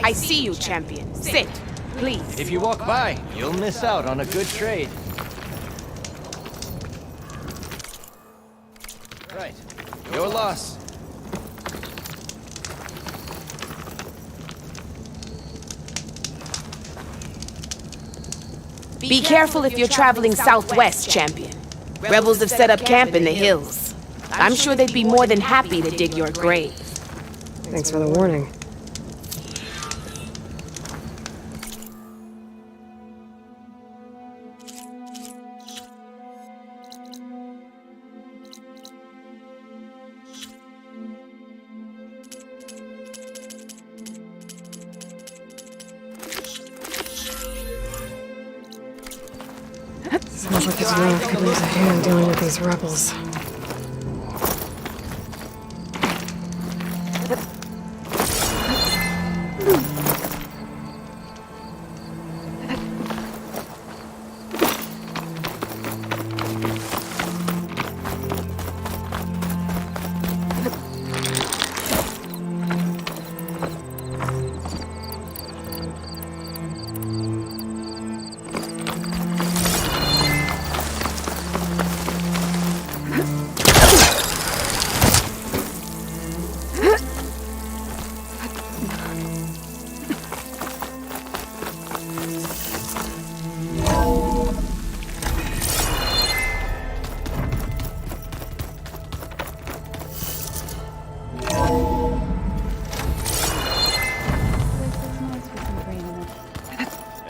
I see you, champion. Sit, please. If you walk by, you'll miss out on a good trade. Right. Your loss. Be careful if you're traveling southwest, champion. Rebels have set up camp in the hills. I'm sure they'd be more than happy to dig your grave. Thanks for the warning. Sounds like this Wrath could use a hand dealing with these rebels.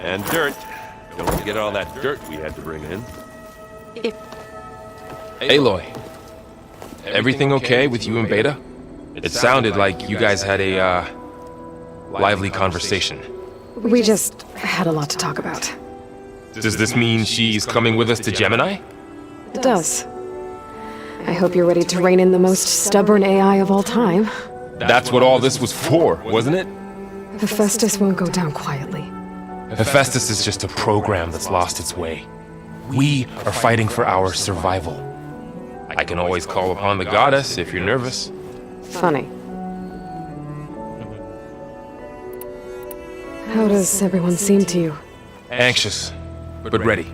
And dirt. Don't forget all that dirt we had to bring in. Aloy, everything okay with you and Beta? It sounded like you guys had a, lively conversation. We just had a lot to talk about. Does this mean she's coming with us to Gemini? It does. I hope you're ready to rein in the most stubborn AI of all time. That's what all this was for, wasn't it? Hephaestus won't go down quietly. Hephaestus is just a program that's lost its way. We are fighting for our survival. I can always call upon the goddess if you're nervous. Funny. How does everyone seem to you? Anxious, but ready.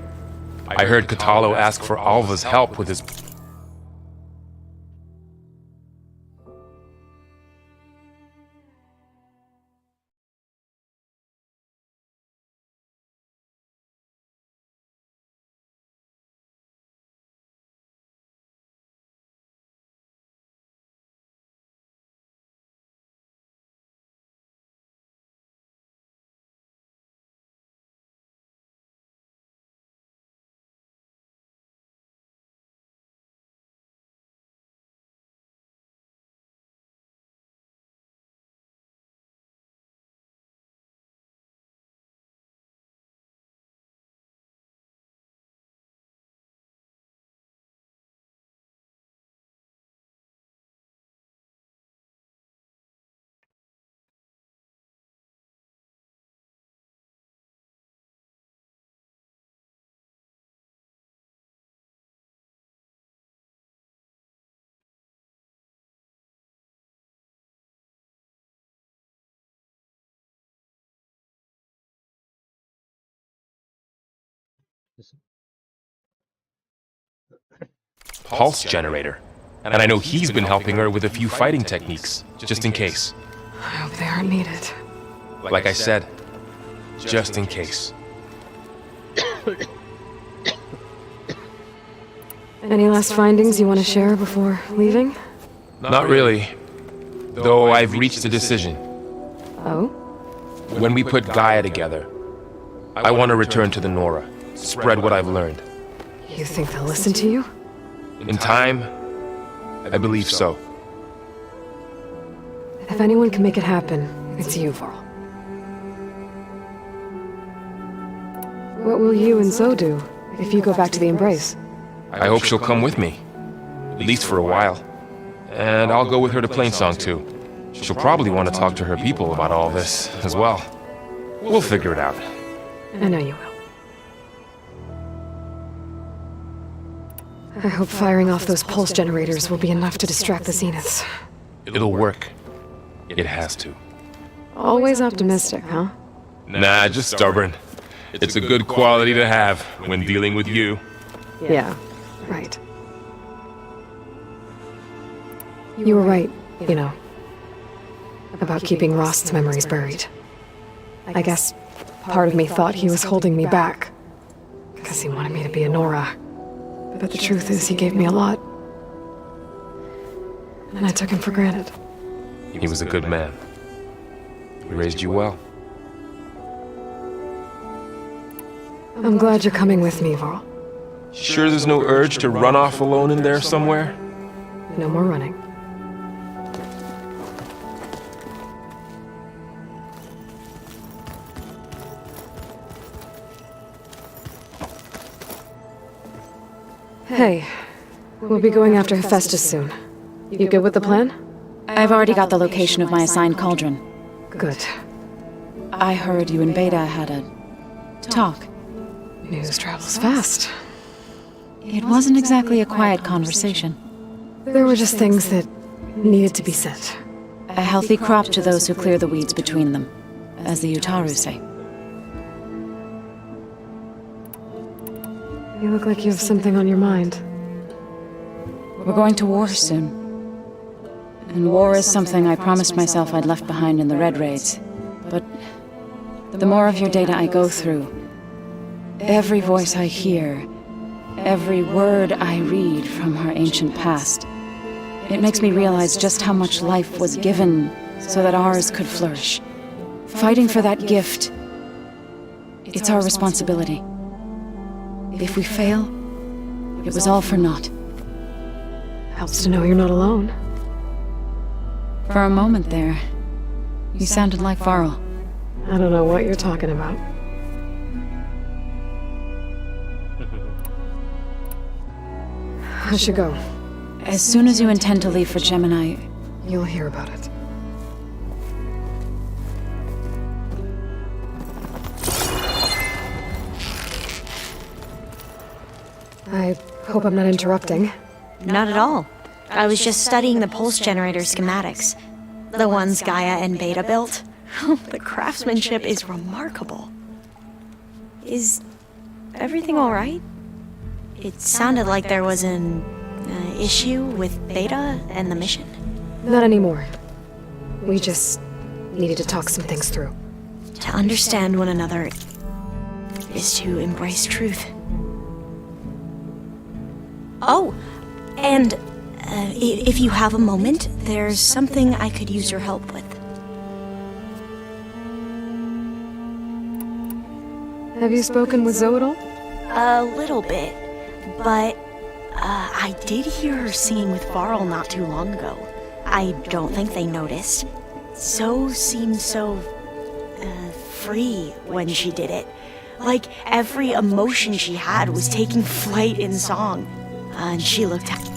I heard Katalo ask for Alva's help with his... pulse generator. And I know he's been helping her with a few fighting techniques, just in case. I hope they aren't needed. Like I said, just in case. Any last findings you want to share before leaving? Not really. Though I've reached a decision. Oh? When we put Gaia together, I want to return to the Nora, spread what I've learned. You think they'll listen to you? In time, I believe so. If anyone can make it happen, it's you, Varl. What will you and Zoe do if you go back to the Embrace? I hope she'll come with me, at least for a while. And I'll go with her to Plainsong too. She'll probably want to talk to her people about all this as well. We'll figure it out. I know you will. I hope firing off those pulse generators will be enough to distract the Zeniths. It'll work. It has to. Always optimistic, huh? Nah, just stubborn. It's a good quality to have when dealing with you. Yeah, right. You were right, you know, about keeping Rost's memories buried. I guess part of me thought he was holding me back, because he wanted me to be a Nora. But the truth is, he gave me a lot. And I took him for granted. He was a good man. He raised you well. I'm glad you're coming with me, Varl. Sure there's no urge to run off alone in there somewhere? No more running. Hey, we'll be going after Hephaestus soon. You good with the plan? I've already got the location of my assigned cauldron. Good. I heard you and Beta had a talk. News travels fast. It wasn't exactly a quiet conversation. There were just things that needed to be said. A healthy crop to those who clear the weeds between them, as the Utaru say. You look like you have something on your mind. We're going to war soon. And war is something I promised myself I'd left behind in the Red Raids. But the more of your data I go through, every voice I hear, every word I read from our ancient past, it makes me realize just how much life was given so that ours could flourish. Fighting for that gift, it's our responsibility. If we fail, it was all for naught. Helps to know you're not alone. For a moment there, you sounded like Varl. I don't know what you're talking about. I should go. As soon as you intend to leave for Gemini, You'll hear about it. I hope I'm not interrupting. Not at all. I was just studying the pulse generator schematics. The ones Gaia and Beta built. The craftsmanship is remarkable. Is everything alright? It sounded like there was an issue with Beta and the mission. Not anymore. We just needed to talk some things through. To understand one another is to embrace truth. Oh, and if you have a moment, there's something I could use your help with. Have you spoken with Zoe at all? A little bit, but I did hear her singing with Varl not too long ago. I don't think they noticed. Zoe seemed so free when she did it. Like every emotion she had was taking flight in song. And she looked happy.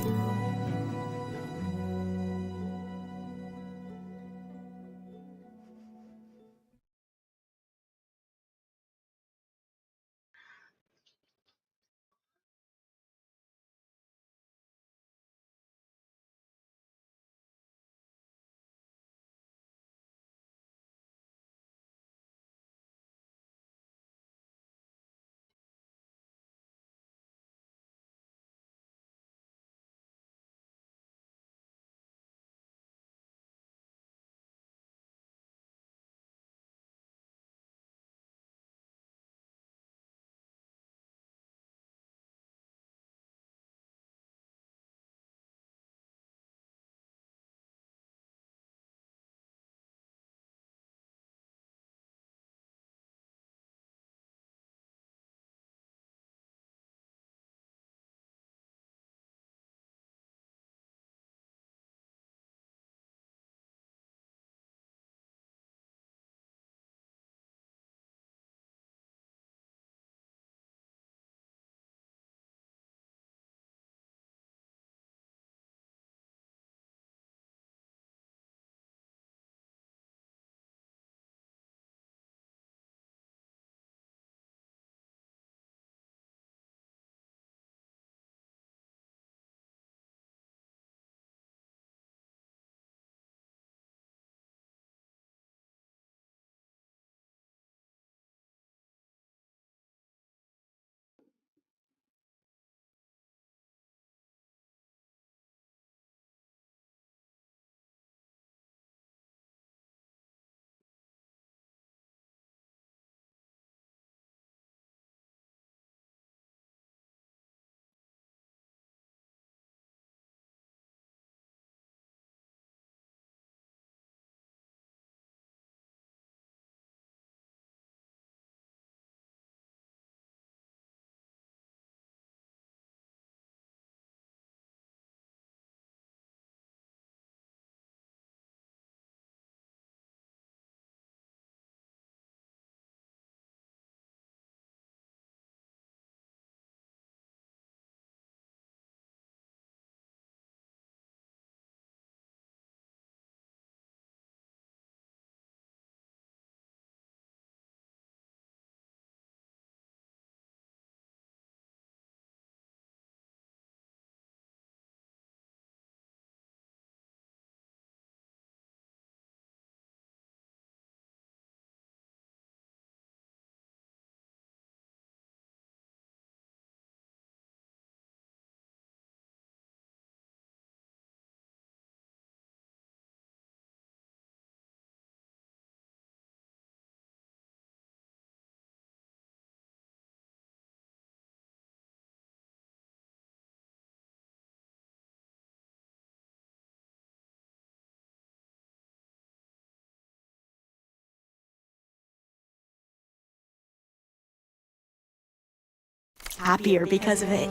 happier because of it.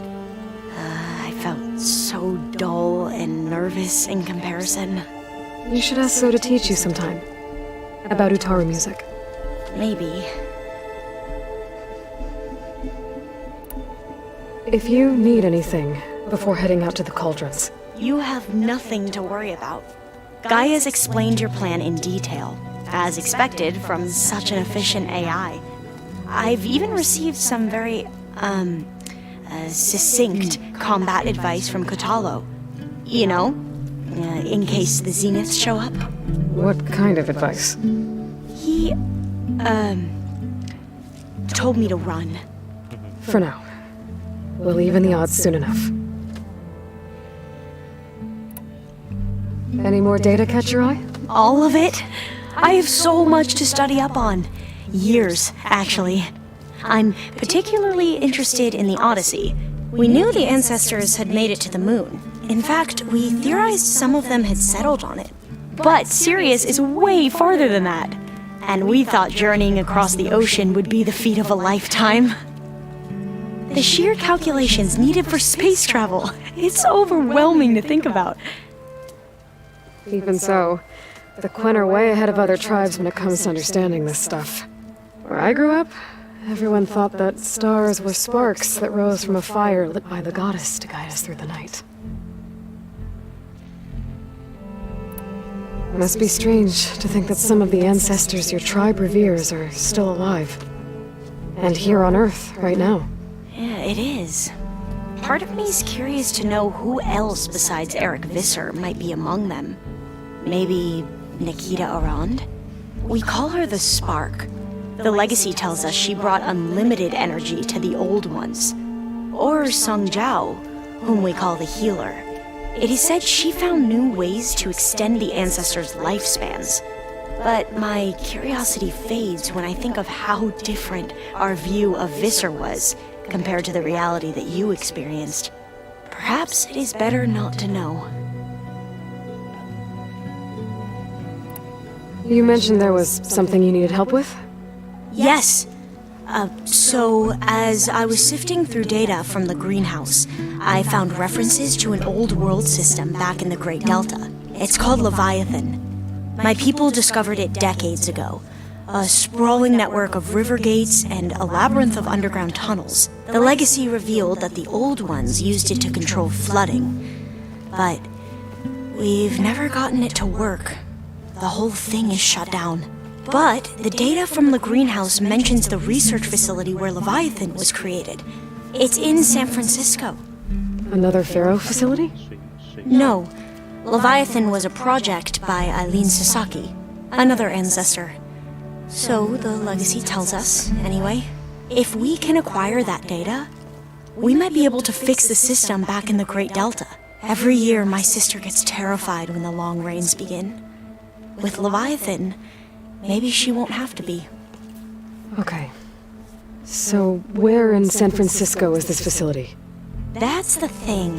I felt so dull and nervous in comparison. You should ask So to teach you sometime. About Utaru music. Maybe. If you need anything before heading out to the cauldrons. You have nothing to worry about. Gaia's explained your plan in detail, as expected from such an efficient AI. I've even received some very, succinct combat advice from Kotalo. You know, in case the Zeniths show up. What kind of advice? He, told me to run. For now. We'll even the odds soon enough. Any more data catch your eye? All of it? I have so much to study up on. Years, actually. I'm particularly interested in the Odyssey. We knew the ancestors had made it to the moon. In fact, we theorized some of them had settled on it. But Sirius is way farther than that. And we thought journeying across the ocean would be the feat of a lifetime. The sheer calculations needed for space travel. It's overwhelming to think about. Even so, the Quen are way ahead of other tribes when it comes to understanding this stuff. Where I grew up, everyone thought that stars were sparks that rose from a fire lit by the goddess to guide us through the night. It must be strange to think that some of the ancestors your tribe reveres are still alive. And here on Earth, right now. Yeah, it is. Part of me's curious to know who else besides Eric Visser might be among them. Maybe Nikita Arand? We call her the Spark. The legacy tells us she brought unlimited energy to the old ones. Or Sung Jiao, whom we call the Healer. It is said she found new ways to extend the ancestors' lifespans. But my curiosity fades when I think of how different our view of Visser was compared to the reality that you experienced. Perhaps it is better not to know. You mentioned there was something you needed help with? Yes. So, as I was sifting through data from the greenhouse, I found references to an old world system back in the Great Delta. It's called Leviathan. My people discovered it decades ago. A sprawling network of river gates and a labyrinth of underground tunnels. The legacy revealed that the old ones used it to control flooding. But we've never gotten it to work. The whole thing is shut down. But the data from the greenhouse mentions the research facility where Leviathan was created. It's in San Francisco. Another Pharaoh facility? No. Leviathan was a project by Eileen Sasaki, another ancestor. So the legacy tells us, anyway. If we can acquire that data, we might be able to fix the system back in the Great Delta. Every year, my sister gets terrified when the long rains begin. With Leviathan, maybe she won't have to be. Okay. So, where in San Francisco is this facility? That's the thing.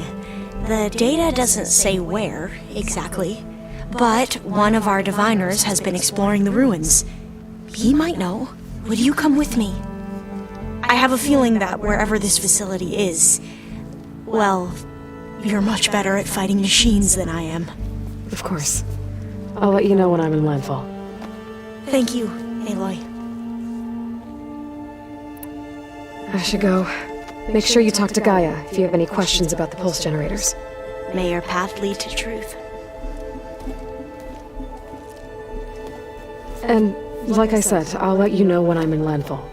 The data doesn't say where, exactly. But one of our diviners has been exploring the ruins. He might know. Would you come with me? I have a feeling that wherever this facility is, well, you're much better at fighting machines than I am. Of course. I'll let you know when I'm in landfall. Thank you, Aloy. I should go. Make sure you talk to Gaia if you have any questions about the pulse generators. May your path lead to truth. And, like I said, I'll let you know when I'm in landfall.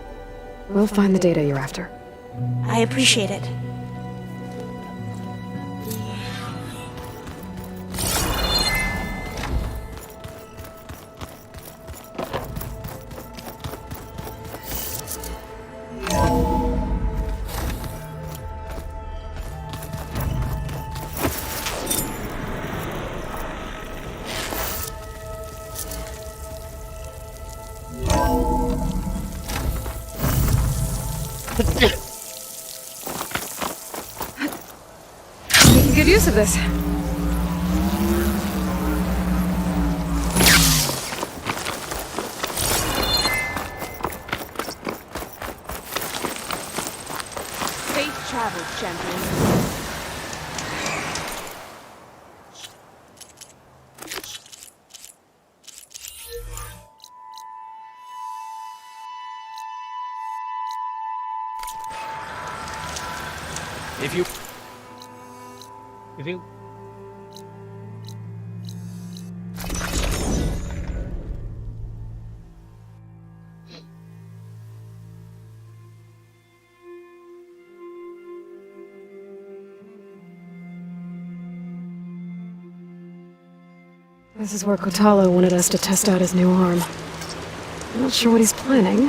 We'll find the data you're after. I appreciate it. Making good use of this. Stay champion. If you... This is where Kotalo wanted us to test out his new arm. I'm not sure what he's planning.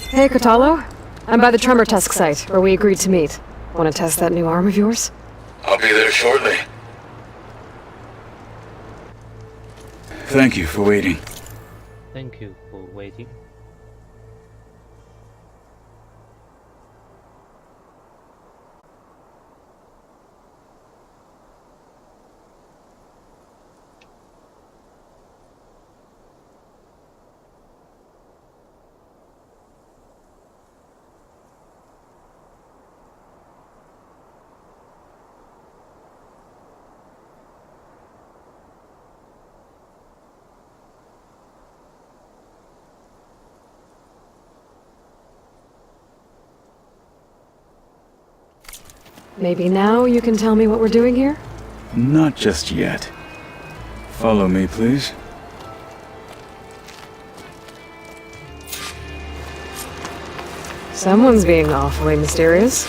Hey, Kotalo. I'm by the Tremor Tusk site, where we agreed to meet. Want to test that new arm of yours? I'll be there shortly. Thank you for waiting. Thank you for waiting. Maybe now you can tell me what we're doing here? Not just yet. Follow me, please. Someone's being awfully mysterious.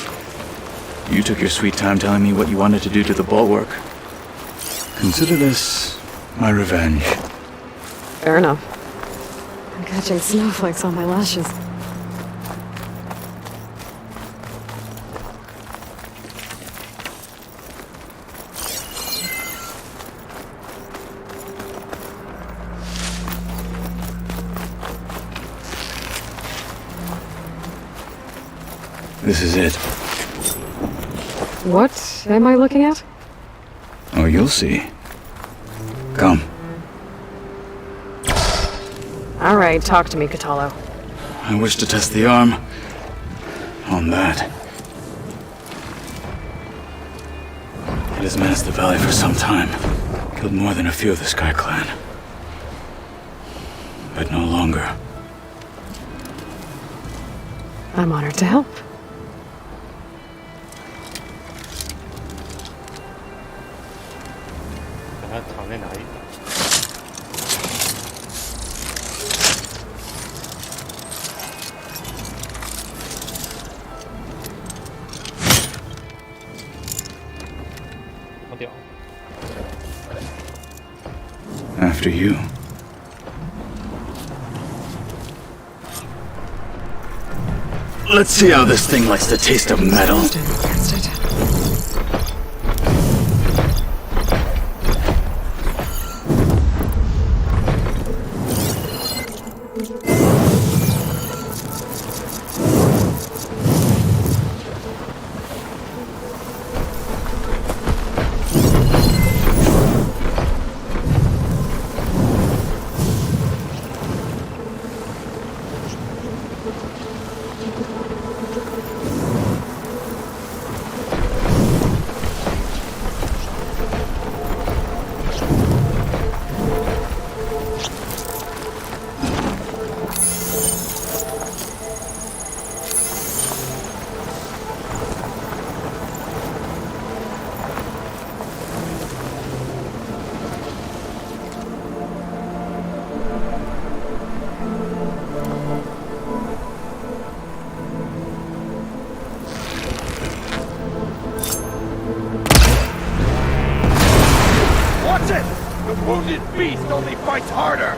You took your sweet time telling me what you wanted to do to the bulwark. Consider this my revenge. Fair enough. I'm catching snowflakes on my lashes. This is it. What am I looking at? Oh, you'll see. Come. All right, talk to me, Kotalo. I wish to test the arm on that. It has menaced the valley for some time. Killed more than a few of the Sky Clan. But no longer. I'm honored to help. After you. Let's see how this thing likes the taste of metal. Against it. Watch it! The wounded beast only fights harder!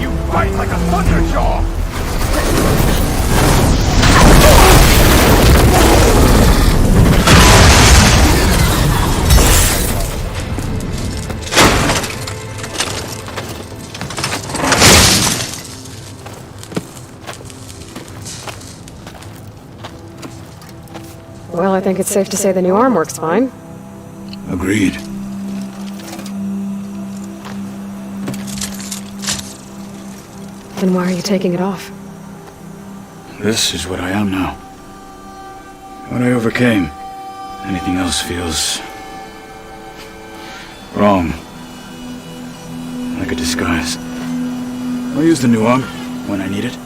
You fight like a thunderjaw! Well, I think it's safe to say the new arm works fine. Agreed. Then why are you taking it off? This is what I am now. What I overcame. Anything else feels... wrong. Like a disguise. I'll use the new arm when I need it,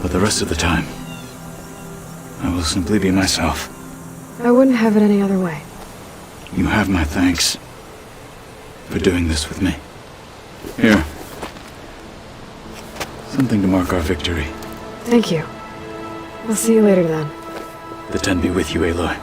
but the rest of the time, I will simply be myself. I wouldn't have it any other way. You have my thanks for doing this with me. Here. Something to mark our victory. Thank you. I'll see you later then. The Ten be with you, Aloy.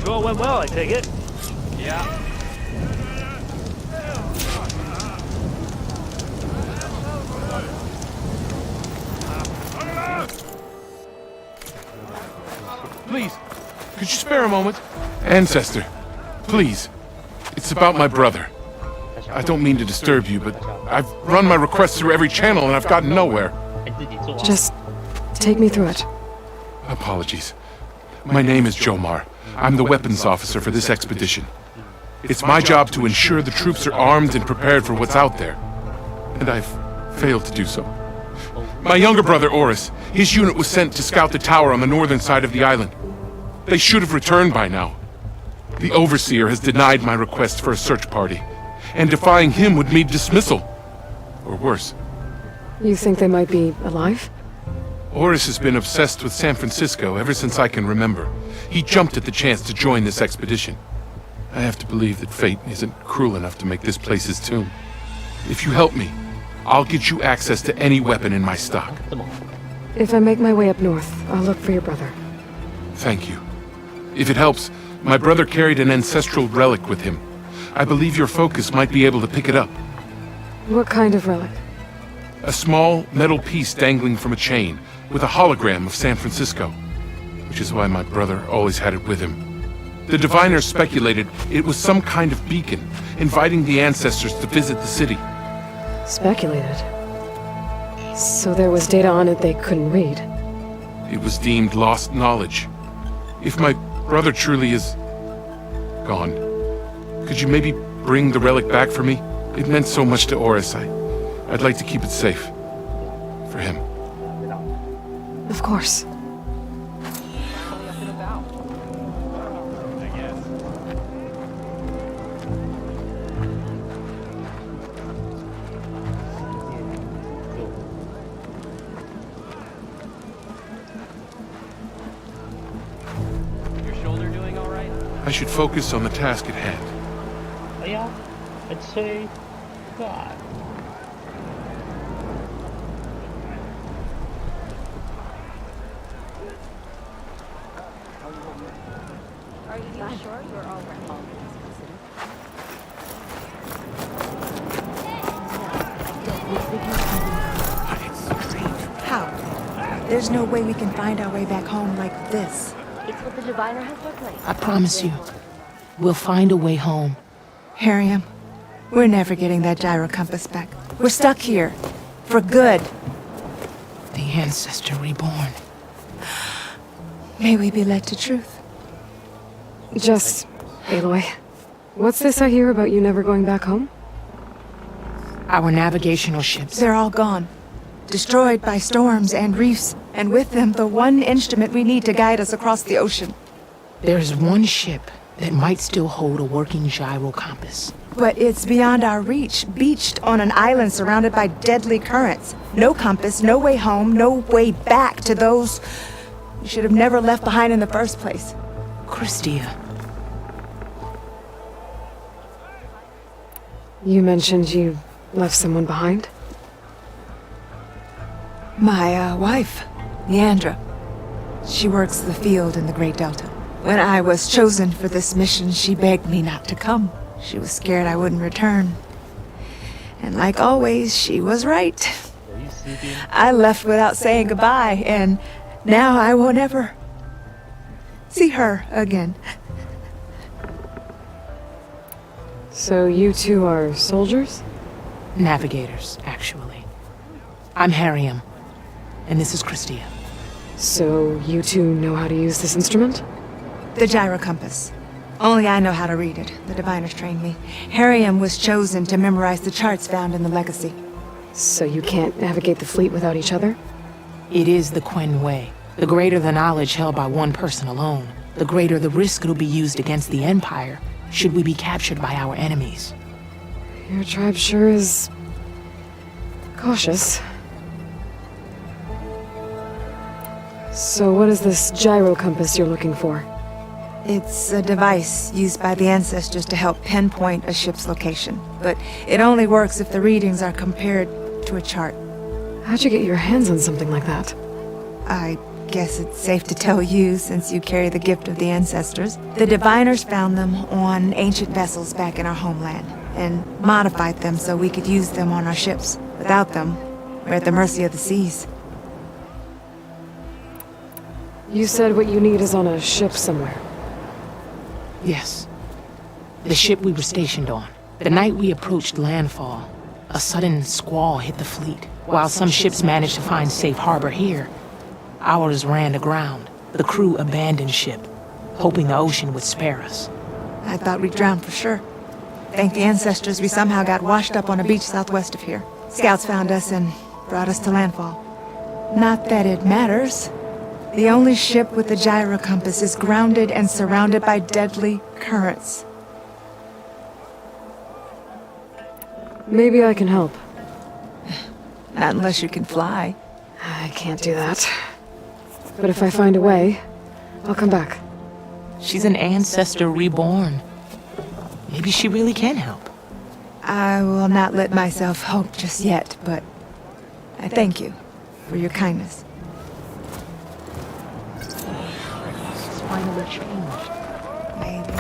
Sure went well, I take it. Yeah. Please, could you spare a moment? Ancestor, please. It's about my brother. I don't mean to disturb you, but I've run my requests through every channel and I've gotten nowhere. Just take me through it. Apologies. My name is Jomar. I'm the weapons officer for this expedition. It's my job to ensure the troops are armed and prepared for what's out there. And I've failed to do so. My younger brother, Oris, his unit was sent to scout the tower on the northern side of the island. They should have returned by now. The Overseer has denied my request for a search party, and defying him would mean dismissal. Or worse. You think they might be alive? Oris has been obsessed with San Francisco ever since I can remember. He jumped at the chance to join this expedition. I have to believe that fate isn't cruel enough to make this place his tomb. If you help me, I'll get you access to any weapon in my stock. If I make my way up north, I'll look for your brother. Thank you. If it helps, my brother carried an ancestral relic with him. I believe your focus might be able to pick it up. What kind of relic? A small metal piece dangling from a chain, with a hologram of San Francisco, which is why my brother always had it with him. The diviners speculated it was some kind of beacon, inviting the ancestors to visit the city. Speculated? So there was data on it they couldn't read? It was deemed lost knowledge. If my brother truly is gone, could you maybe bring the relic back for me? It meant so much to Oris. I'd like to keep it safe. For him. Of course. should focus on the task at hand. Yeah, I'd say God. Are you sure you're all right? How? There's no way we can find our way back home like this. It's what the diviner has proclaimed. I promise you, we'll find a way home. Harriam, we're never getting that gyro compass back. We're stuck here. For good. The ancestor reborn. May we be led to truth. Just, Aloy, what's this I hear about you never going back home? Our navigational ships. They're all gone. Destroyed by storms and reefs, and with them the one instrument we need to guide us across the ocean. There's one ship that might still hold a working gyro compass. But it's beyond our reach, beached on an island surrounded by deadly currents. No compass, no way home, no way back to those we should have never left behind in the first place. Christia. You mentioned you left someone behind? My wife, Leandra. She works the field in the Great Delta. When I was chosen for this mission, she begged me not to come. She was scared I wouldn't return. And like always, she was right. I left without saying goodbye, and now I won't ever see her again. So you two are soldiers? Navigators, actually. I'm Harriam, and this is Christia. So you two know how to use this instrument? The gyro compass. Only I know how to read it. The diviners trained me. Harriam was chosen to memorize the charts found in the legacy. So you can't navigate the fleet without each other? It is the Quen way. The greater the knowledge held by one person alone, the greater the risk it'll be used against the Empire, should we be captured by our enemies. Your tribe sure is cautious. So what is this gyro compass you're looking for? It's a device used by the ancestors to help pinpoint a ship's location. But it only works if the readings are compared to a chart. How'd you get your hands on something like that? I guess it's safe to tell you, since you carry the gift of the ancestors. The diviners found them on ancient vessels back in our homeland, and modified them so we could use them on our ships. Without them, we're at the mercy of the seas. You said what you need is on a ship somewhere. Yes. The ship we were stationed on. The night we approached landfall, a sudden squall hit the fleet. While some ships managed to find safe harbor here, ours ran aground. The crew abandoned ship, hoping the ocean would spare us. I thought we'd drown for sure. Thank the ancestors we somehow got washed up on a beach southwest of here. Scouts found us and brought us to landfall. Not that it matters. The only ship with the gyro compass is grounded and surrounded by deadly currents. Maybe I can help. Not unless you can fly. I can't do that. But if I find a way, I'll come back. She's an ancestor reborn. Maybe she really can help. I will not let myself hope just yet, but I thank you for your kindness. It's finally changed. Maybe.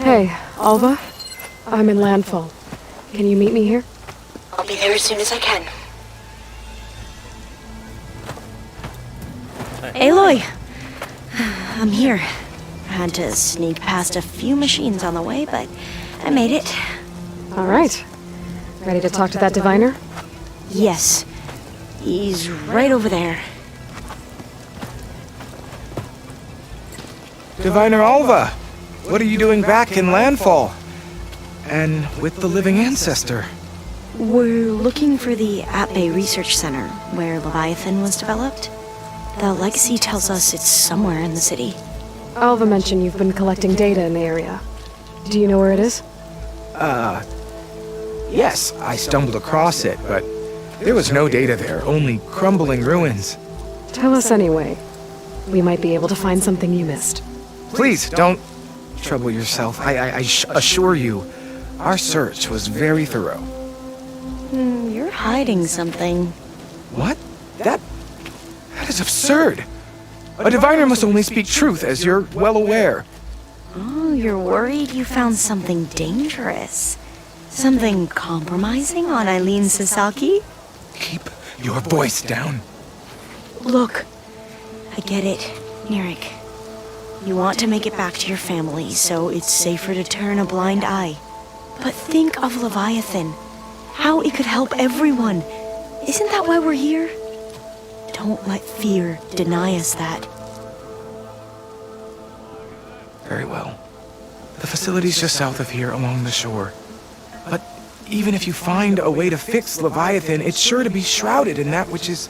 Hey, Alva. I'm in landfall. Can you meet me here? I'll be there as soon as I can. Aloy! I'm here. Had to sneak past a few machines on the way, but I made it. All right. Ready to talk to that diviner? Yes. He's right over there. Diviner Alva, what are you doing back in landfall? And with the living ancestor? We're looking for the At-Bay Research Center, where Leviathan was developed. The legacy tells us it's somewhere in the city. Alva mentioned you've been collecting data in the area. Do you know where it is? Yes, I stumbled across it, but there was no data there, only crumbling ruins. Tell us anyway. We might be able to find something you missed. Please, don't trouble yourself. I assure you, our search was very thorough. You're hiding something. What? That is absurd. A diviner must only speak truth, as you're well aware. Oh, you're worried you found something dangerous. Something compromising on Eileen Sasaki? Keep your voice down. Look, I get it, Nirik. You want to make it back to your family, so it's safer to turn a blind eye. But think of Leviathan. How it could help everyone. Isn't that why we're here? Don't let fear deny us that. Very well. The facility's just south of here along the shore. But even if you find a way to fix Leviathan, it's sure to be shrouded in that which is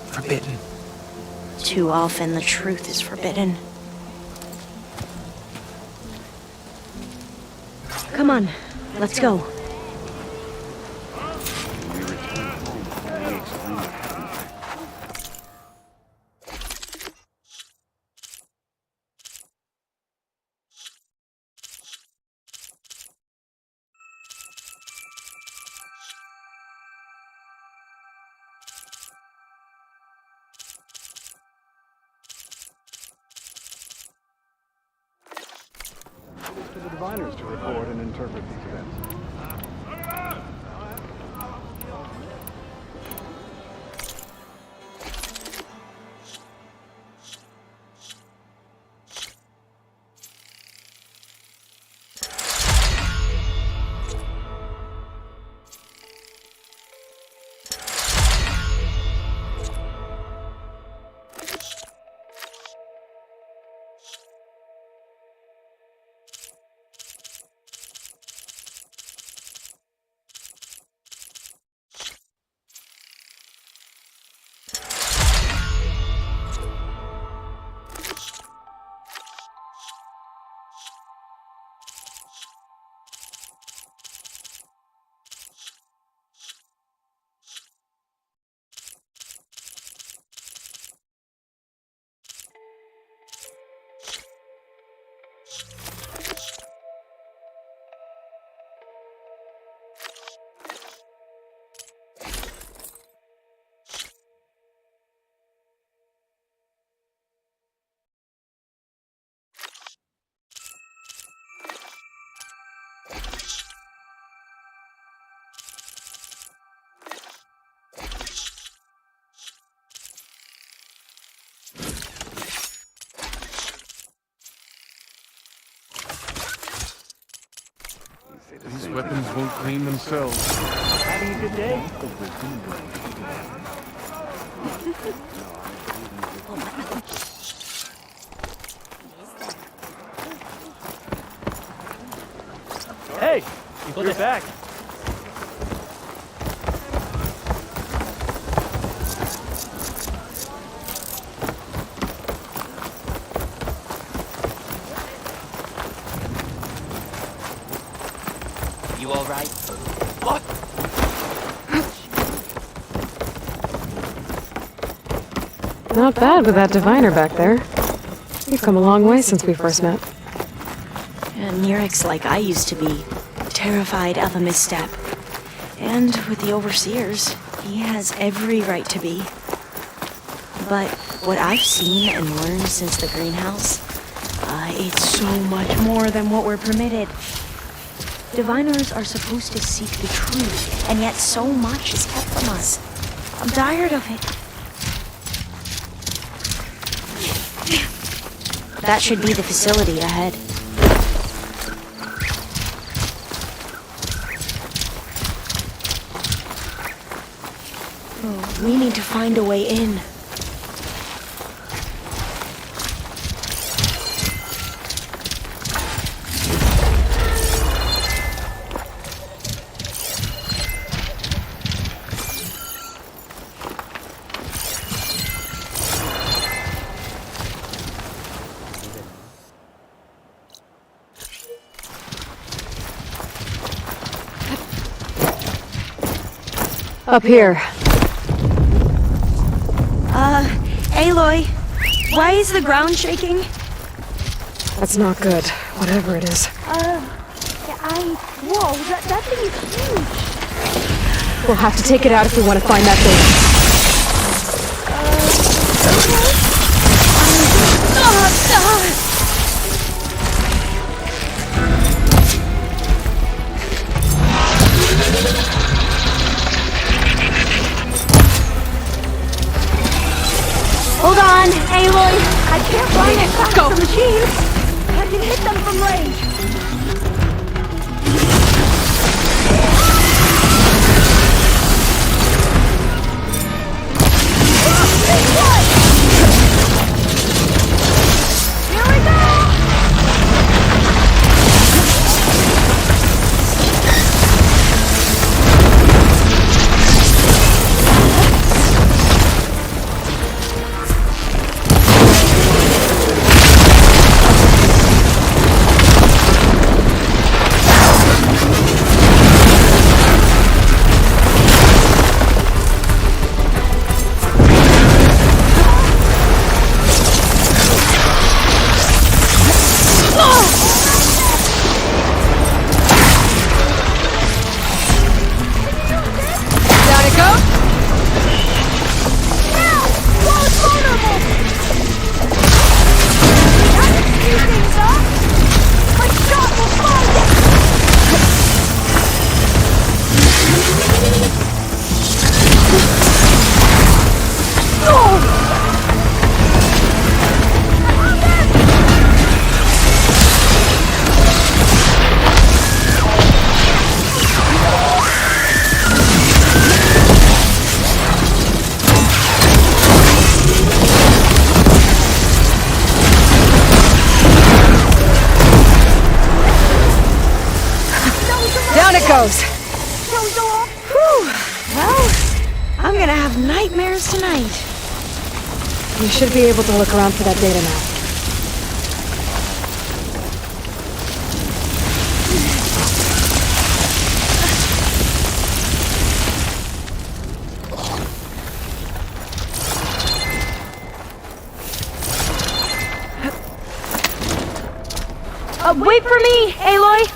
forbidden. Too often the truth is forbidden. Come on, let's go. To the diviners to record and interpret these events. These weapons won't clean themselves. Having a good day? Hey, you put it back. You all right? What? Not bad with that diviner back there. We've come a long way since we first met. And Nirik's like I used to be, terrified of a misstep. And with the overseers, he has every right to be. But what I've seen and learned since the greenhouse, it's so much more than what we're permitted. Diviners are supposed to seek the truth, and yet so much is kept from us. I'm tired of it. That should be the facility ahead. We need to find a way in. Up here. Aloy, why is the ground shaking? That's not good, whatever it is. Whoa, that thing is huge. We'll have to take it out if we want to find that thing. Hold on, Aloy. I can't find it past the machines. I can hit them from range. Here we go! Goes. Whew. Well, I'm gonna have nightmares tonight. We should be able to look around for that data now. Wait for me, Aloy!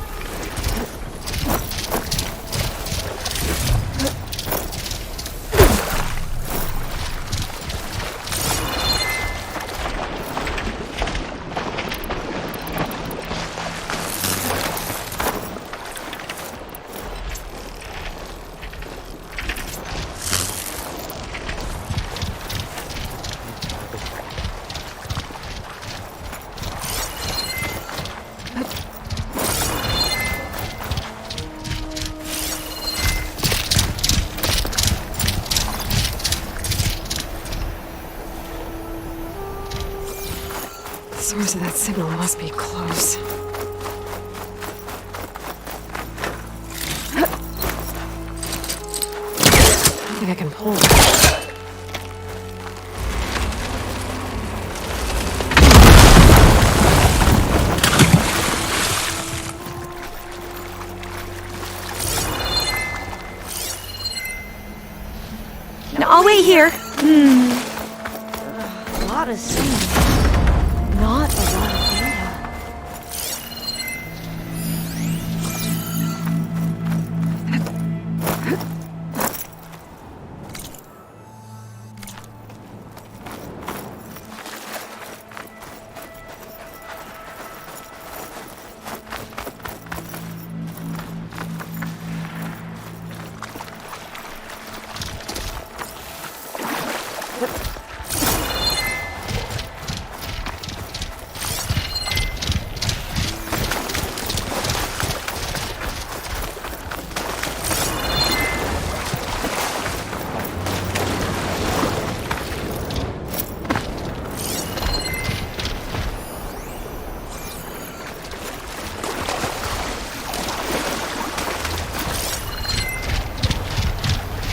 The source of that signal must be close. I don't think I can pull that. I'll wait here. A lot of sand. Not a lot of data.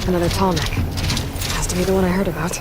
Another tall neck. Has to be the one I heard about.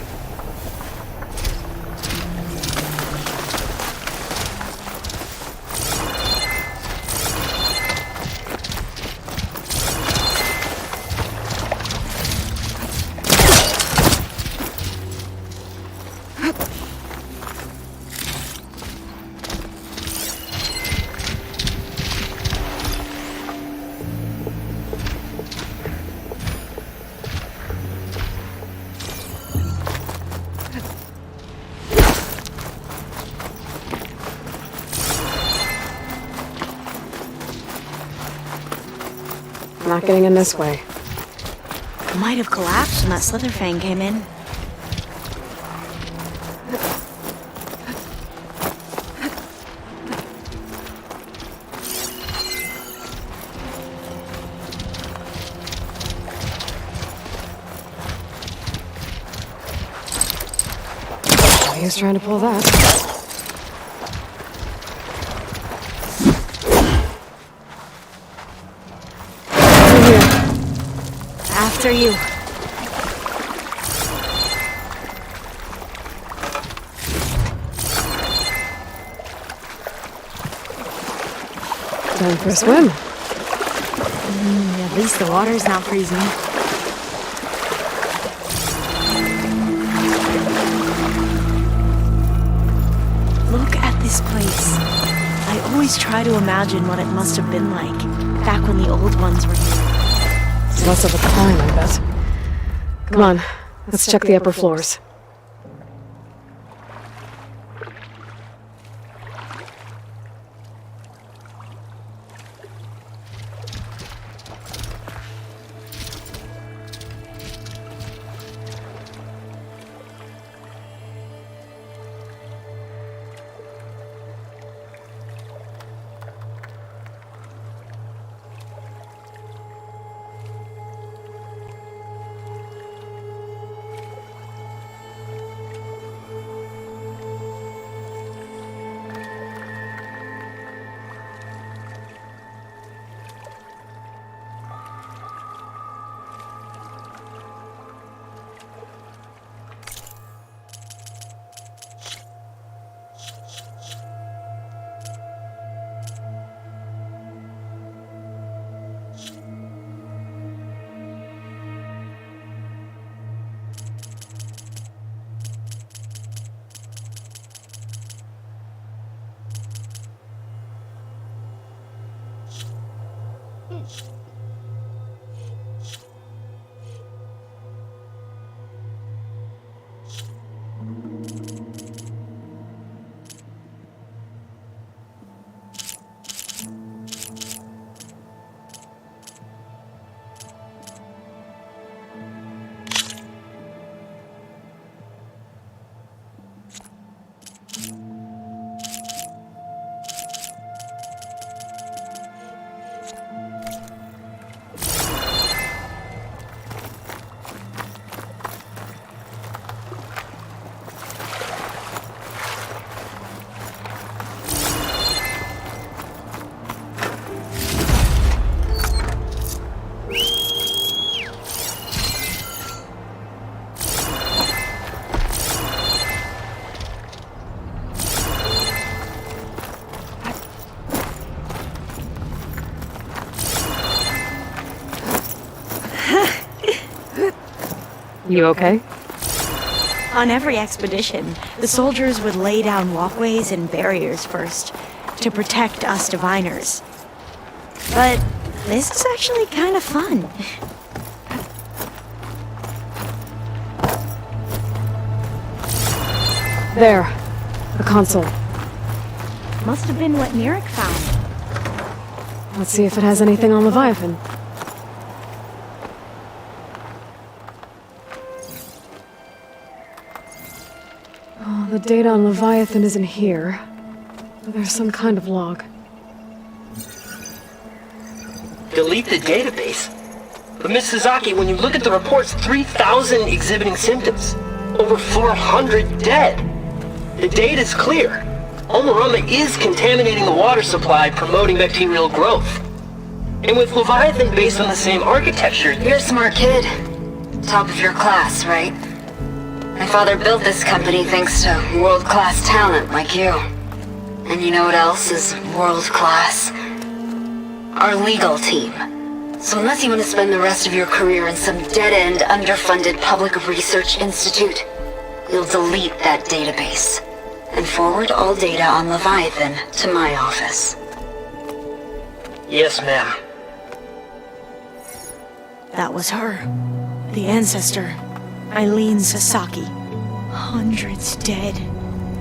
Not getting in this way. Might have collapsed when that Slitherfang came in. He was trying to pull that. Over here. After you. Time for a swim. At least the water's not freezing. Look at this place. I always try to imagine what it must have been like back when the old ones were here. It's less of a climb, I bet. Come on, let's check the upper floors. You okay? On every expedition, the soldiers would lay down walkways and barriers first to protect us diviners. But this is actually kind of fun. There. The console. Must have been what Neric found. Let's see if it has anything on Leviathan. Oh, the data on Leviathan isn't here. But there's some kind of log. Delete the database? But Miss Sasaki, when you look at the reports, 3,000 exhibiting symptoms. Over 400 dead. The data's clear. Omarama is contaminating the water supply, promoting bacterial growth. And with Leviathan based on the same architecture... You're a smart kid. Top of your class, right? My father built this company thanks to world-class talent like you. And you know what else is world-class? Our legal team. So unless you want to spend the rest of your career in some dead-end, underfunded public research institute, you'll delete that database and forward all data on Leviathan to my office. Yes, ma'am. That was her. The ancestor. Eileen Sasaki. Hundreds dead.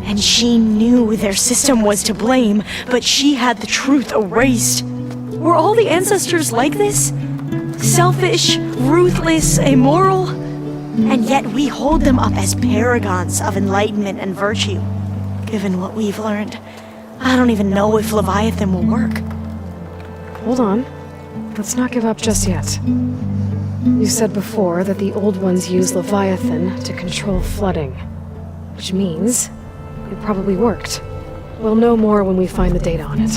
And she knew their system was to blame, but she had the truth erased. Were all the ancestors like this? Selfish, ruthless, immoral, and yet we hold them up as paragons of enlightenment and virtue. Given what we've learned, I don't even know if Leviathan will work. Hold on. Let's not give up just yet. You said before that the old ones use Leviathan to control flooding, which means it probably worked. We'll know more when we find the data on it.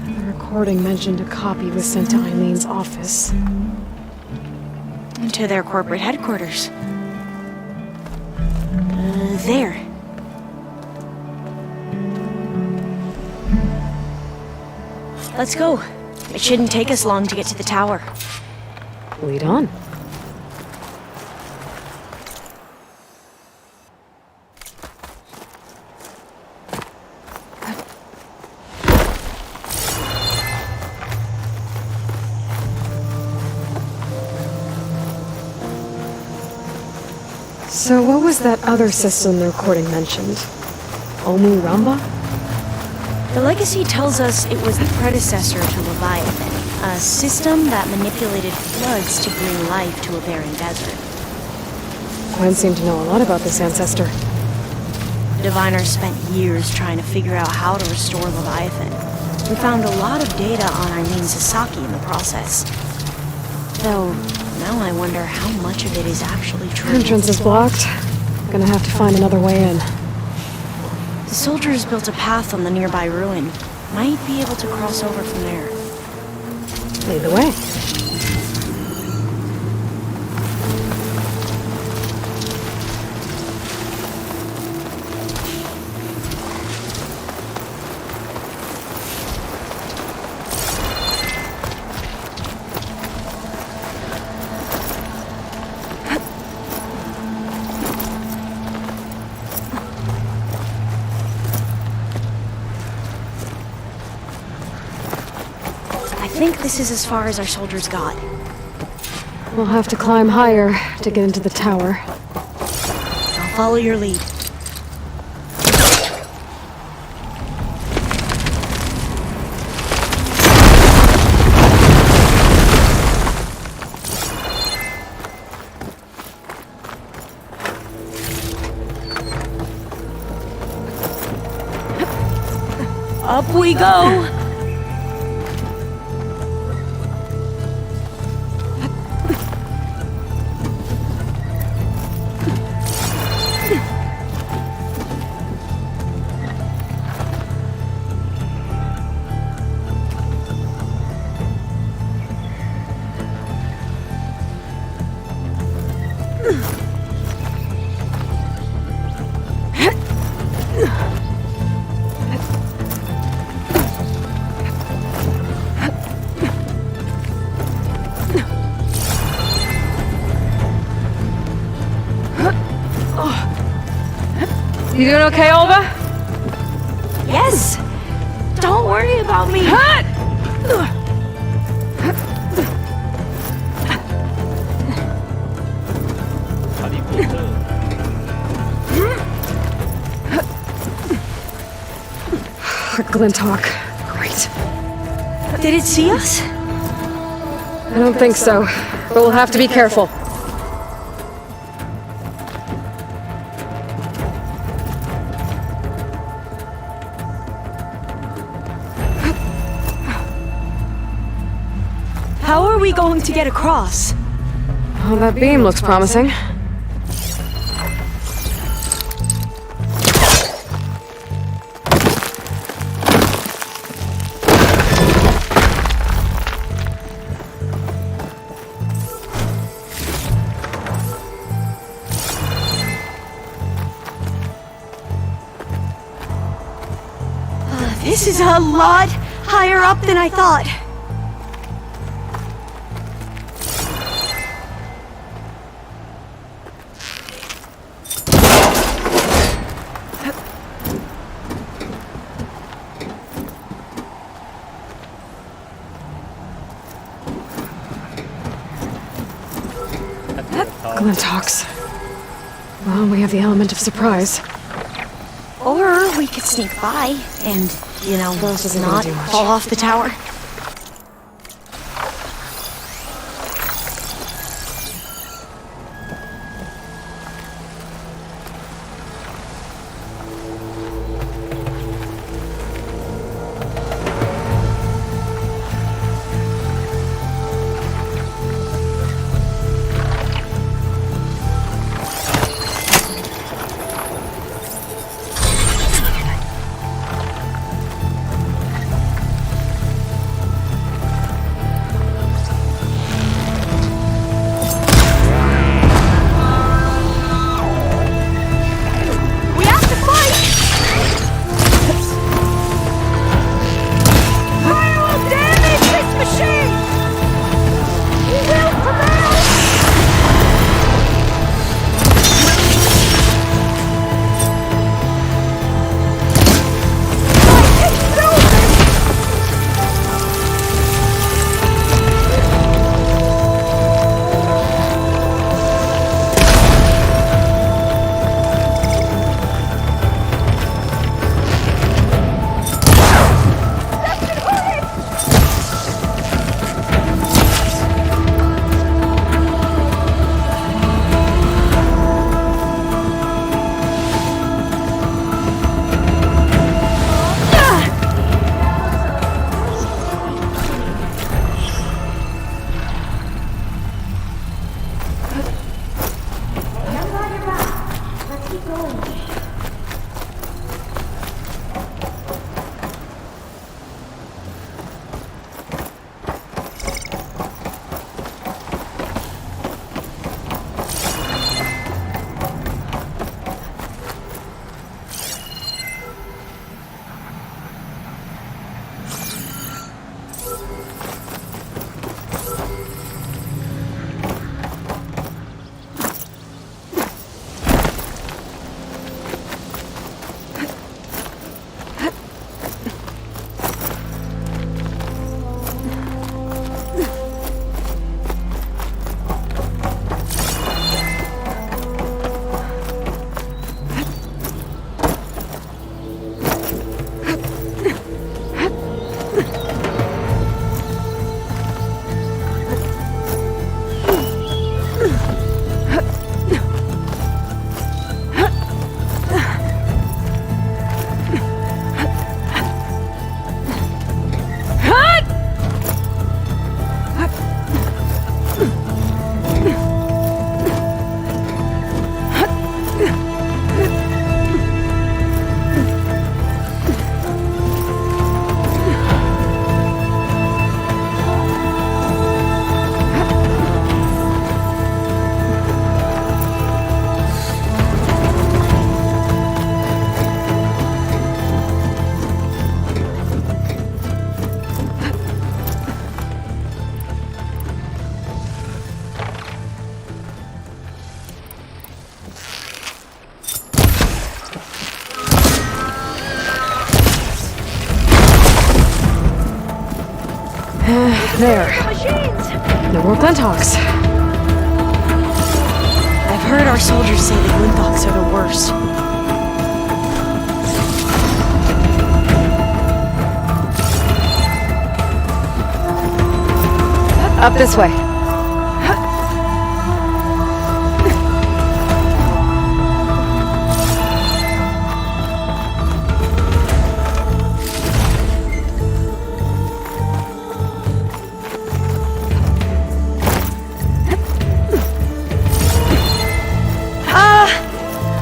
The recording mentioned a copy was sent to Eileen's office. To their corporate headquarters. There. Let's go. It shouldn't take us long to get to the tower. Lead on. So what was that other system the recording mentioned? Omu Ramba? The legacy tells us it was the predecessor to Leviathan, a system that manipulated floods to bring life to a barren desert. Gwen seemed to know a lot about this ancestor. The diviners spent years trying to figure out how to restore Leviathan. We found a lot of data on Eileen Sasaki in the process. Though, now I wonder how much of it is actually true. Entrance is blocked. Gonna have to find another way in. The soldiers built a path on the nearby ruin. Might be able to cross over from there. Lead the way. I think this is as far as our soldiers got. We'll have to climb higher to get into the tower. I'll follow your lead. Up we go! You doing okay, Olga? Yes! Don't worry about me! Glinthawk. Great. Did it see us? I don't think so, but we'll have to be careful. How are we going to get across? Oh, that beam looks promising. This is a lot higher up than I thought. Glinthawks. Well, we have the element of surprise. Or we could sneak by and, you know, not fall off the tower. There. No more Glinthawks. I've heard our soldiers say the Glinthawks are the worst. Up this way.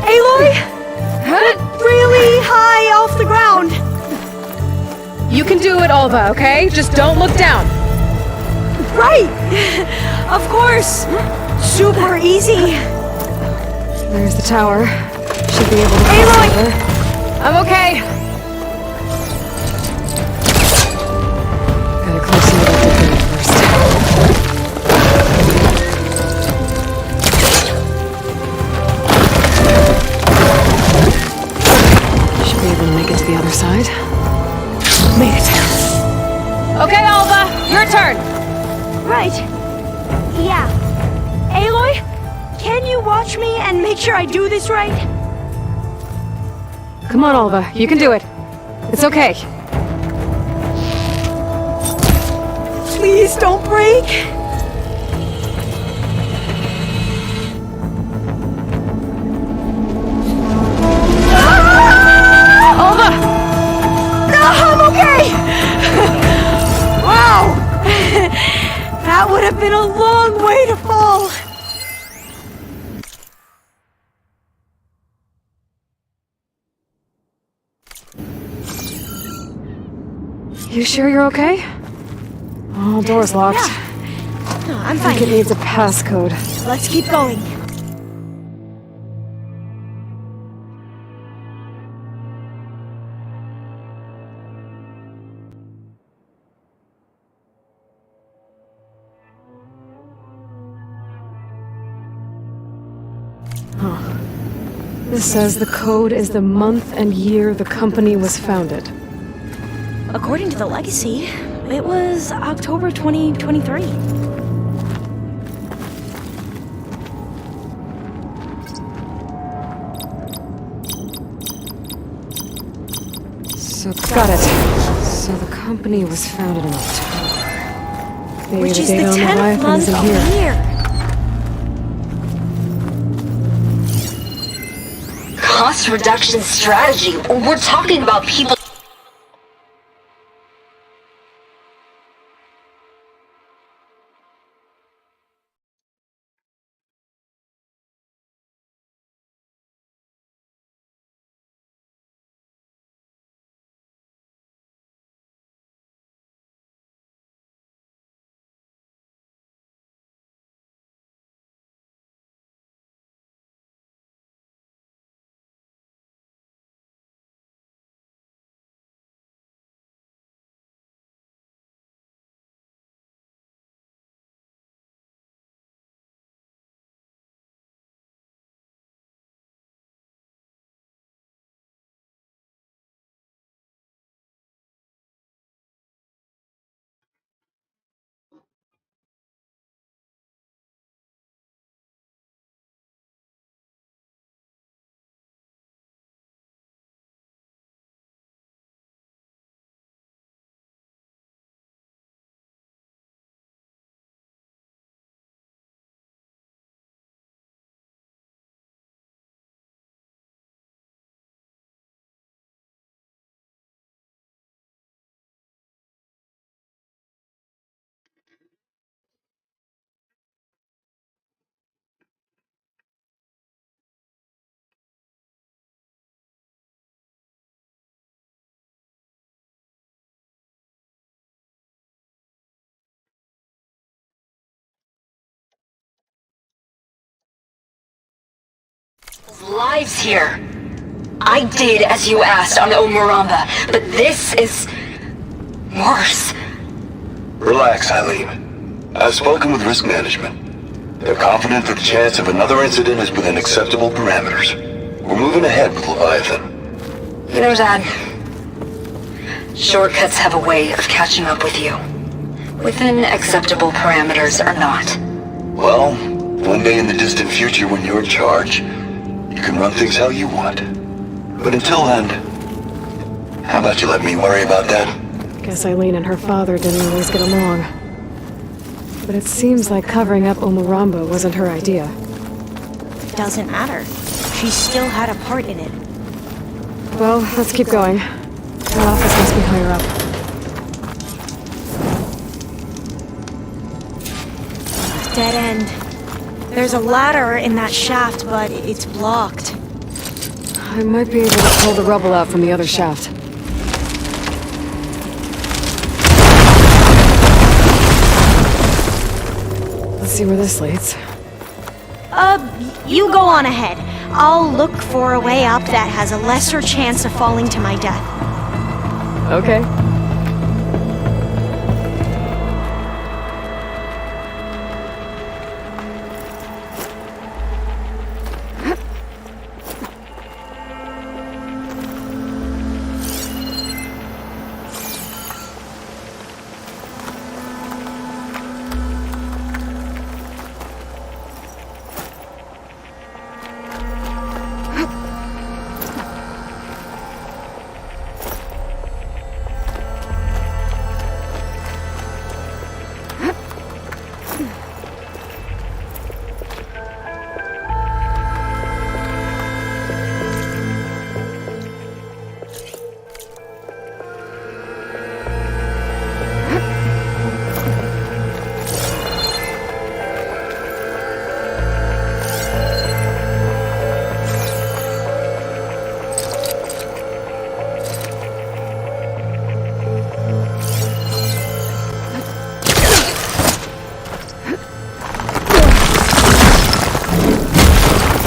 Aloy? Really high off the ground. You can do it, Alva, okay? Just don't look down. Right! Of course! Super easy! There's the tower. Should be able to cross over. I'm okay! Gotta close some of that debris first. Should be able to make it to the other side. Made it. Okay, Alva, your turn! Right. Yeah. Aloy, can you watch me and make sure I do this right? Come on, Alva, you can do it. It's okay. Please don't break. Alva! No, I'm okay! Wow! That would have been a long way to fall. You sure you're okay? Oh, door's locked. Yeah. No, I'm I fine. think it needs a passcode. Let's keep going. This says the code is the month and year the company was founded. According to the legacy, it was October 2023. So, got it. So the company was founded in October. Maybe Which the is the data on the 10th Leviathan month isn't of here. the year. Cost reduction strategy. We're talking about people. Lives here. I did as you asked on Omaramba, but this is worse. Relax, Eileen. I've spoken with risk management. They're confident that the chance of another incident is within acceptable parameters. We're moving ahead with Leviathan. You know, Dad, shortcuts have a way of catching up with you. Within acceptable parameters or not? Well, one day in the distant future when you're in charge, you can run things how you want. But until then, how about you let me worry about that? Guess Eileen and her father didn't always get along. But it seems like covering up Umurambo wasn't her idea. Doesn't matter. She still had a part in it. Well, let's keep going. Her office must be higher up. Dead end. There's a ladder in that shaft, but it's blocked. I might be able to pull the rubble out from the other shaft. Let's see where this leads. You go on ahead. I'll look for a way up that has a lesser chance of falling to my death. Okay.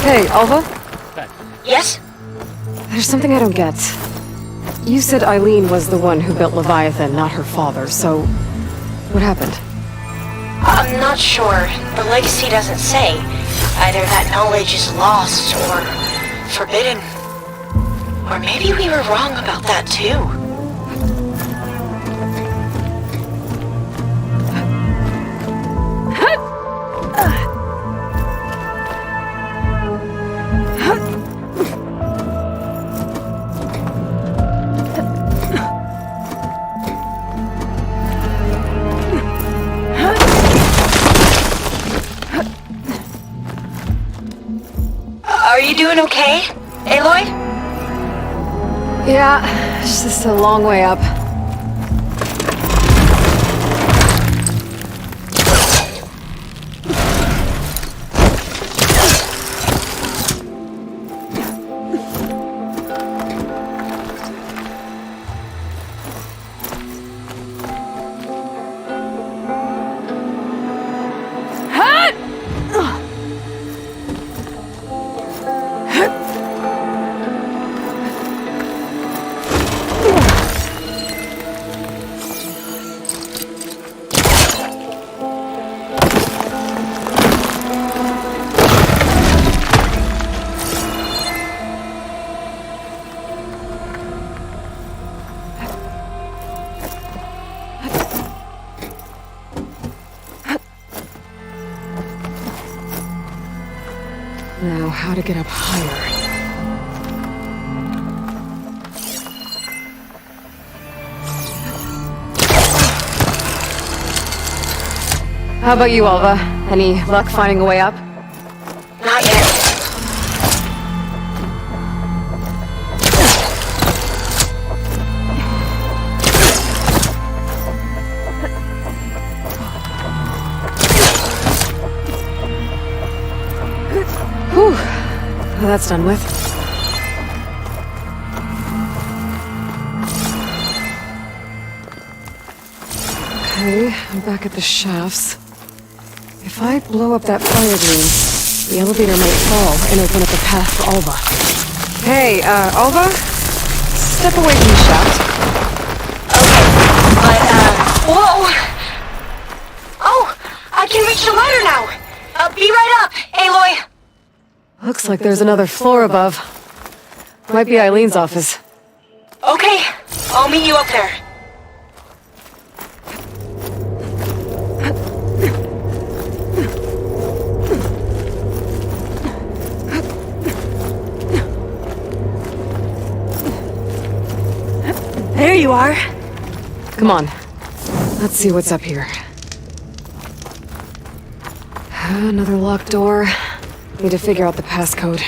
Hey, Alva? Yes? There's something I don't get. You said Eileen was the one who built Leviathan, not her father, so... what happened? I'm not sure. The legacy doesn't say. Either that knowledge is lost or forbidden. Or maybe we were wrong about that too. Are you doing okay, Aloy? Yeah, it's just a long way up. Now, how to get up higher? How about you, Alva? Any luck finding a way up? Not yet. Whew. Well, that's done with. Okay, I'm back at the shafts. If I blow up that fire gleam, the elevator might fall and open up a path for Alva. Hey, Alva? Step away from the shaft. Whoa! Oh, I can reach the ladder now! Be right up, Aloy! Looks like there's another floor above. Might be Eileen's office. Okay, I'll meet you up there. There you are. Come on. Let's see what's up here. Another locked door. Need to figure out the passcode.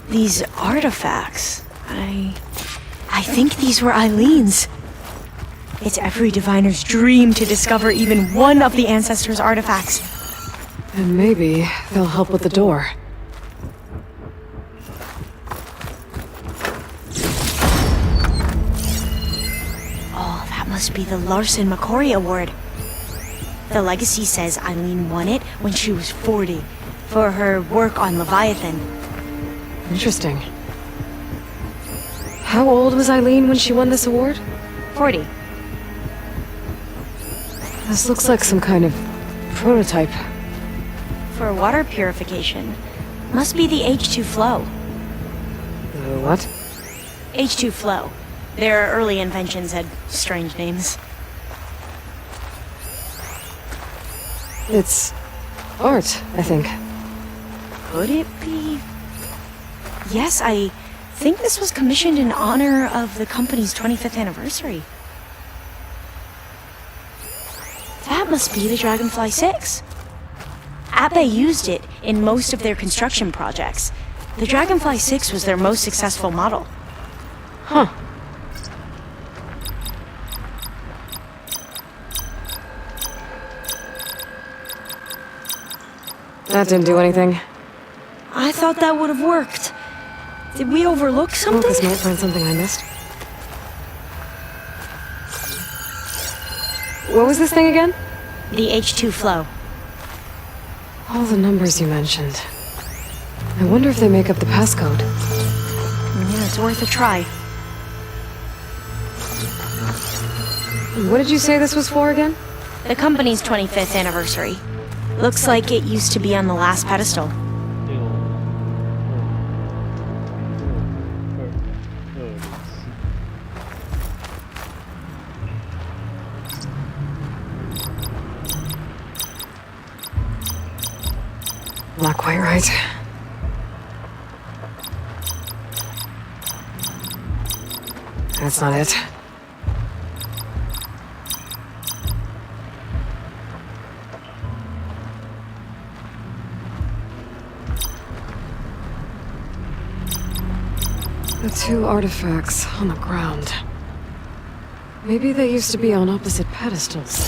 These artifacts. I think these were Eileen's. It's every diviner's dream to discover even one of the ancestors' artifacts. And maybe they'll help with the door. Oh, that must be the Larson Mccoy Award. The legacy says Eileen won it when she was 40 for her work on Leviathan. Interesting. How old was Eileen when she won this award? 40. This looks like some kind of prototype. For water purification. Must be the H2 flow. What? H2 flow. Their early inventions had strange names. It's art, I think. Could it be? Yes, I think this was commissioned in honor of the company's 25th anniversary. That must be the Dragonfly 6. Abe used it in most of their construction projects. The Dragonfly 6 was their most successful model. Huh. That didn't do anything. I thought that would have worked. Did we overlook something? Focus might find something I missed. What was this thing again? The H2 flow. All the numbers you mentioned. I wonder if they make up the passcode. Yeah, it's worth a try. What did you say this was for again? The company's 25th anniversary. Looks like it used to be on the last pedestal. Not quite right. That's not it. The two artifacts on the ground. Maybe they used to be on opposite pedestals.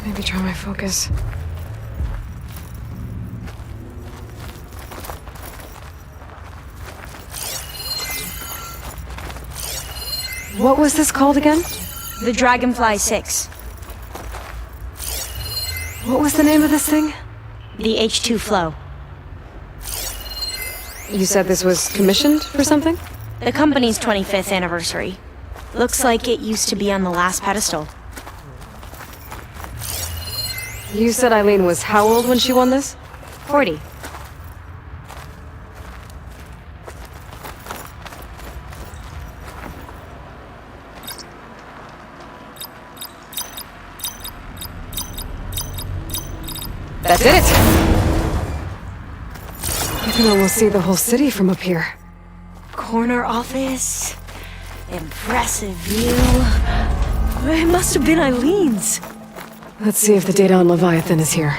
Maybe try my focus. What was this called again? The Dragonfly 6. What was the name of this thing? The H2 flow. You said this was commissioned for something? The company's 25th anniversary. Looks like it used to be on the last pedestal. You said Eileen was how old when she won this? 40. That did it! You can almost see the whole city from up here. Corner office. Impressive view. It must have been Eileen's. Let's see if the data on Leviathan is here.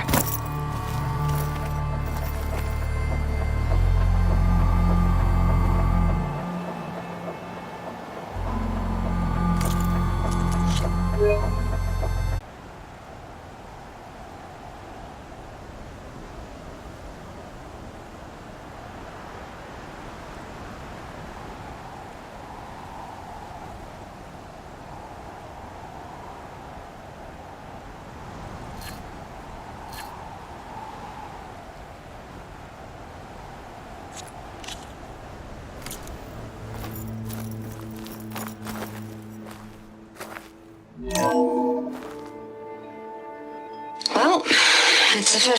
Well, it's official.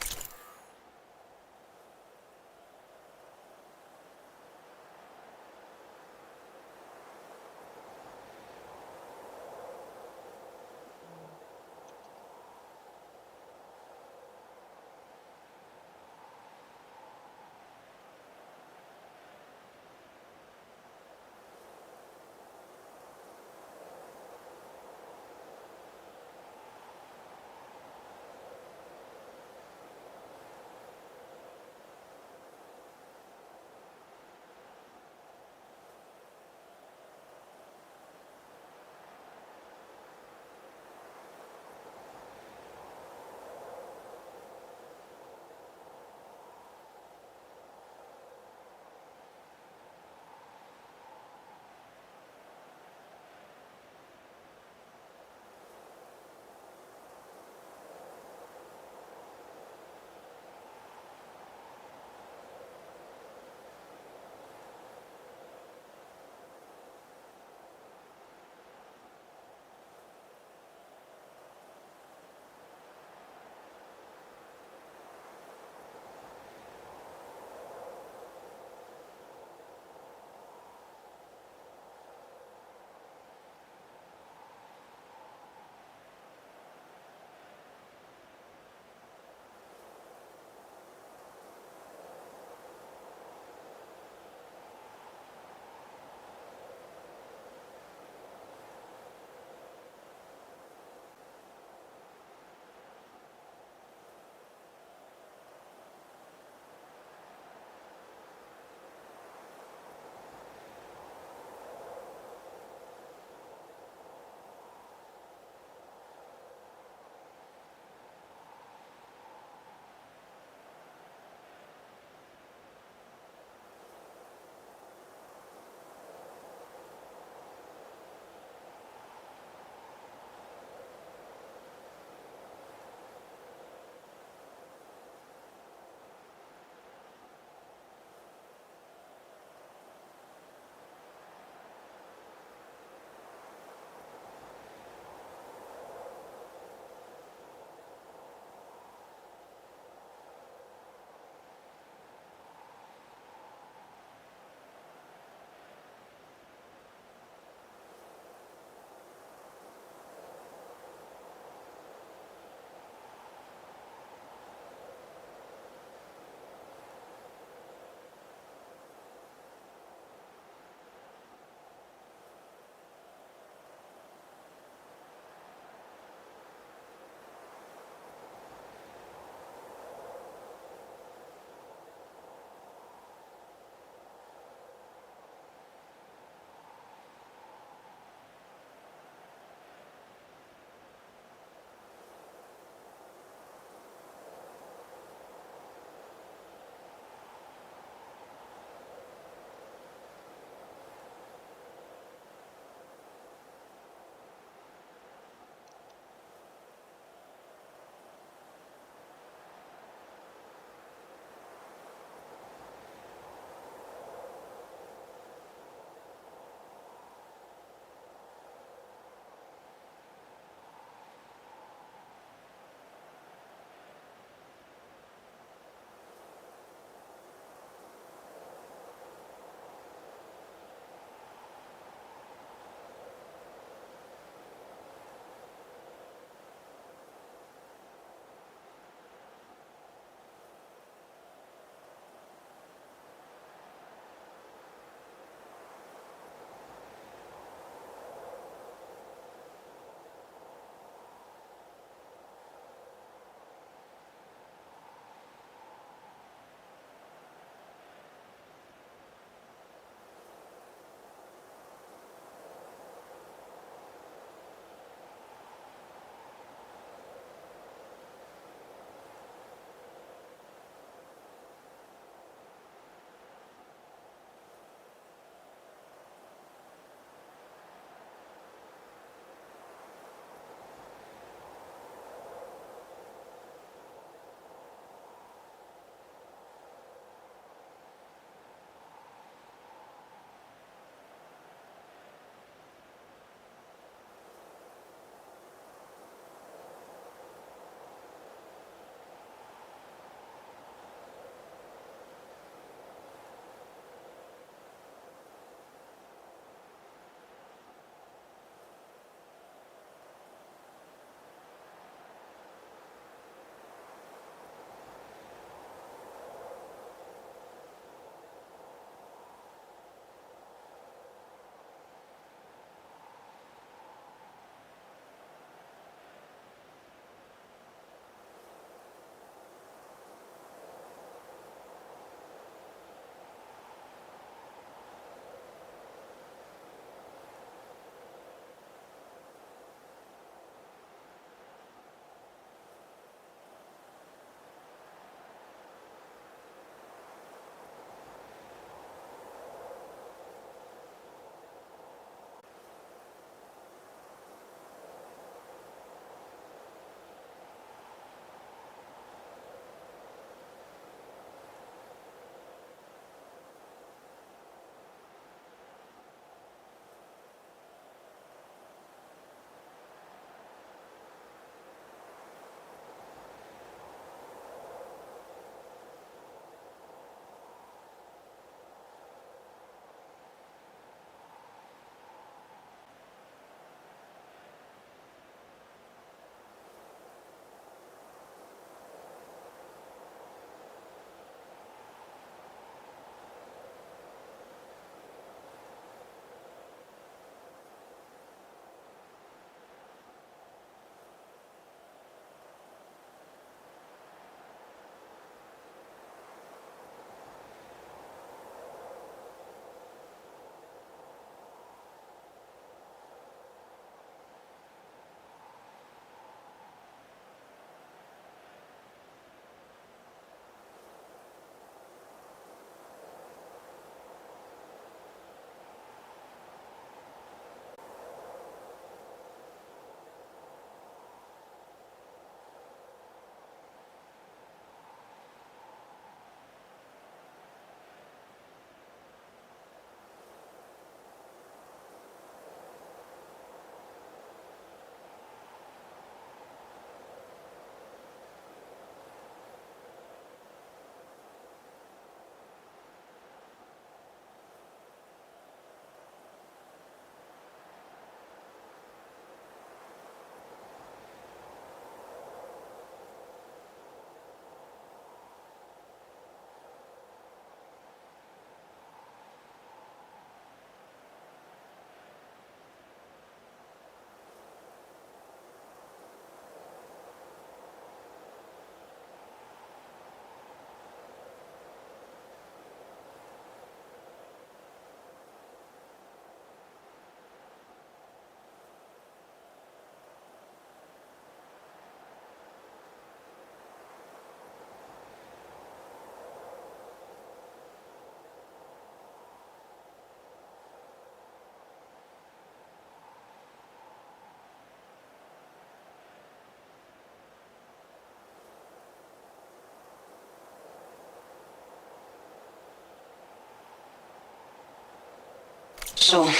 official.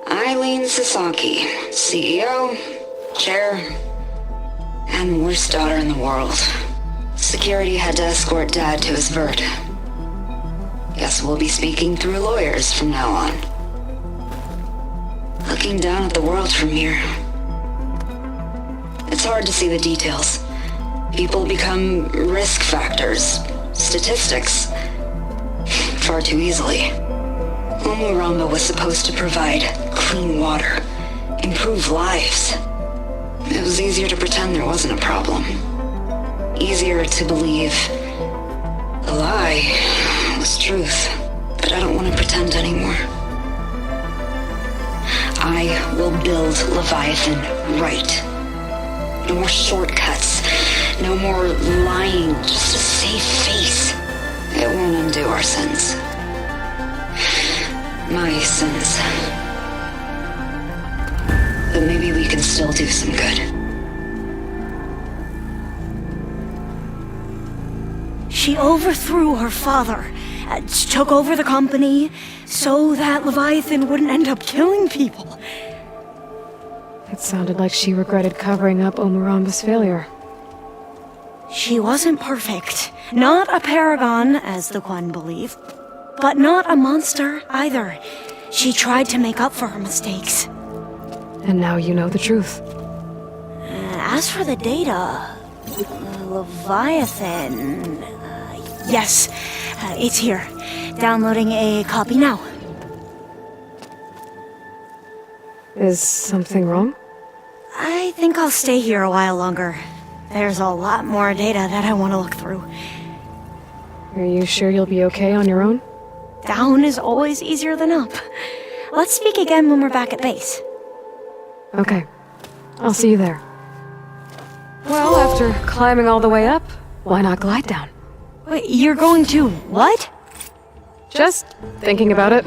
Eileen Sasaki, CEO, chair, and worst daughter in the world. Security had to escort Dad to his vert. Guess we'll be speaking through lawyers from now on. Looking down at the world from here. It's hard to see the details. People become risk factors, statistics, far too easily. Omuramba was supposed to provide clean water, improve lives. It was easier to pretend there wasn't a problem. Easier to believe the lie was truth, but I don't want to pretend anymore. I will build Leviathan right. No more shortcuts, no more lying just to save face. It won't undo our sins. My sins. But maybe we can still do some good. She overthrew her father, took over the company, so that Leviathan wouldn't end up killing people. It sounded like she regretted covering up Omuramba's failure. She wasn't perfect. Not a paragon, as the Quan believe. But not a monster, either. She tried to make up for her mistakes. And now you know the truth. As for the data... Leviathan... yes, it's here. Downloading a copy now. Is something wrong? I think I'll stay here a while longer. There's a lot more data that I want to look through. Are you sure you'll be okay on your own? Down is always easier than up. Let's speak again when we're back at base. Okay. I'll see you there. Well, after climbing all the way up, why not glide down? Wait, you're going to what? Just thinking about it.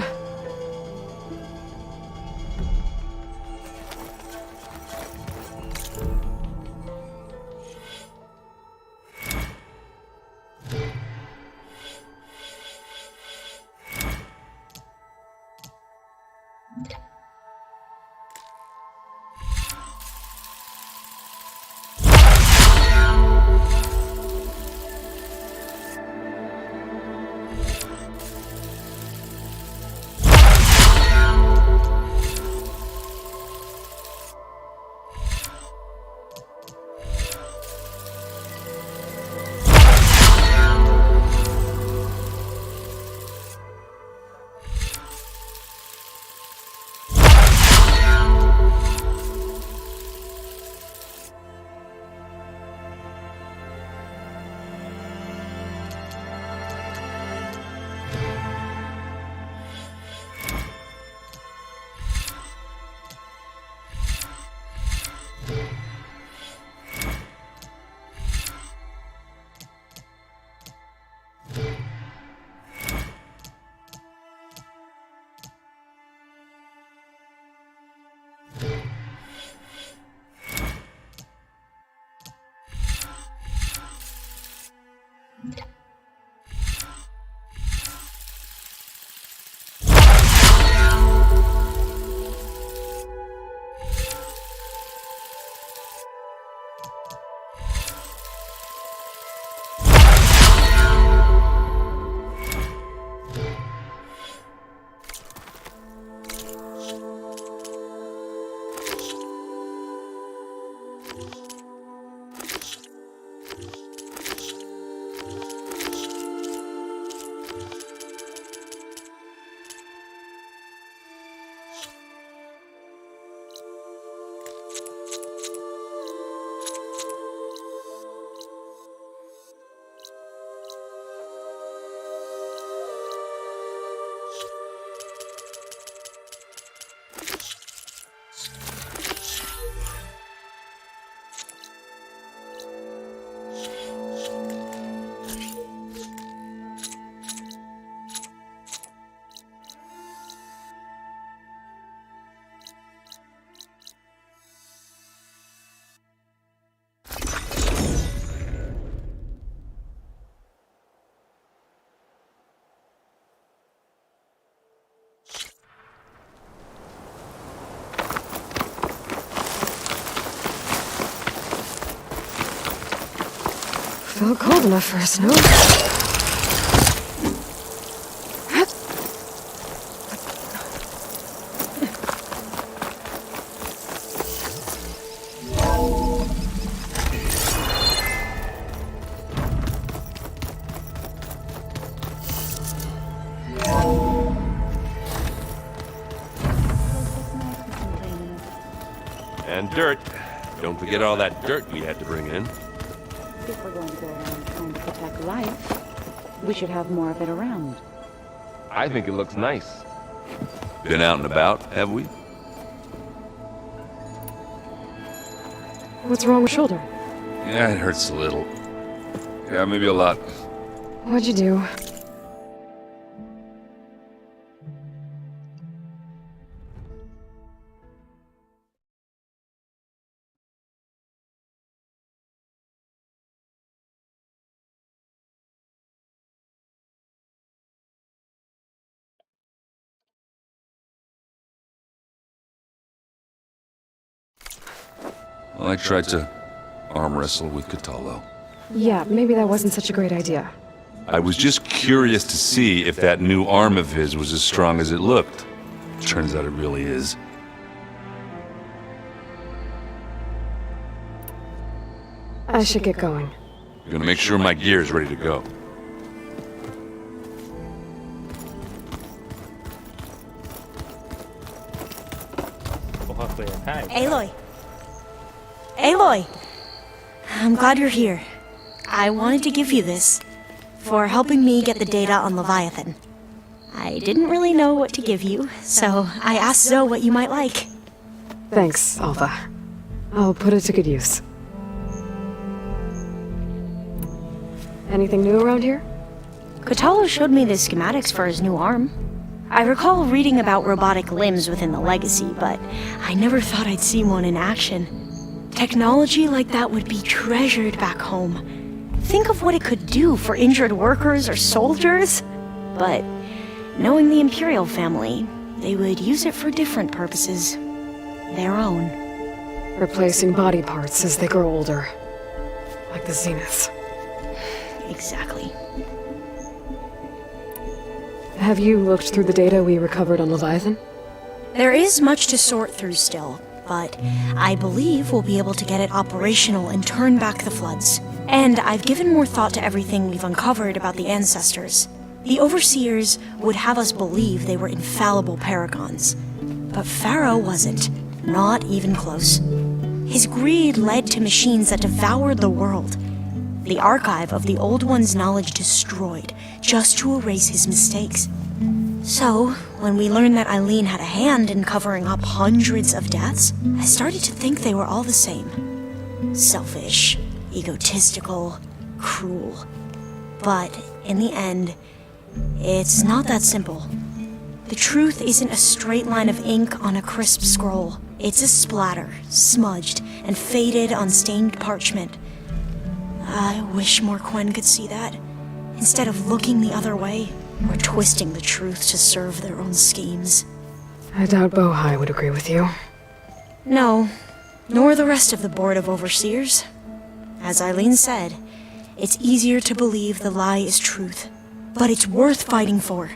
felt cold enough for a snow. And dirt. Don't forget all that dirt we had to bring in. If we're going to go around trying to protect life, we should have more of it around. I think it looks nice. Been out and about, have we? What's wrong with shoulder? Yeah, it hurts a little. Yeah, maybe a lot. What'd you do? Well, I tried to arm wrestle with Cataldo. Yeah, maybe that wasn't such a great idea. I was just curious to see if that new arm of his was as strong as it looked. Turns out it really is. I should get going. I'm gonna make sure my gear's ready to go. Aloy. Aloy! I'm glad you're here. I wanted to give you this for helping me get the data on Leviathan. I didn't really know what to give you, so I asked Zoe what you might like. Thanks, Alpha. I'll put it to good use. Anything new around here? Cataldo showed me the schematics for his new arm. I recall reading about robotic limbs within the Legacy, but I never thought I'd see one in action. Technology like that would be treasured back home. Think of what it could do for injured workers or soldiers. But knowing the Imperial family, they would use it for different purposes. Their own. Replacing body parts as they grow older. Like the Zeniths. Exactly. Have you looked through the data we recovered on Leviathan? There is much to sort through still, but I believe we'll be able to get it operational and turn back the floods. And I've given more thought to everything we've uncovered about the ancestors. The Overseers would have us believe they were infallible paragons. But Pharaoh wasn't. Not even close. His greed led to machines that devoured the world. The archive of the Old One's knowledge destroyed, just to erase his mistakes. So, when we learned that Eileen had a hand in covering up hundreds of deaths, I started to think they were all the same. Selfish, egotistical, cruel. But, in the end, it's not that simple. The truth isn't a straight line of ink on a crisp scroll. It's a splatter, smudged and faded on stained parchment. I wish more Quen could see that, instead of looking the other way, or twisting the truth to serve their own schemes. I doubt Bohai would agree with you. No, nor the rest of the Board of Overseers. As Eileen said, it's easier to believe the lie is truth, but it's worth fighting for.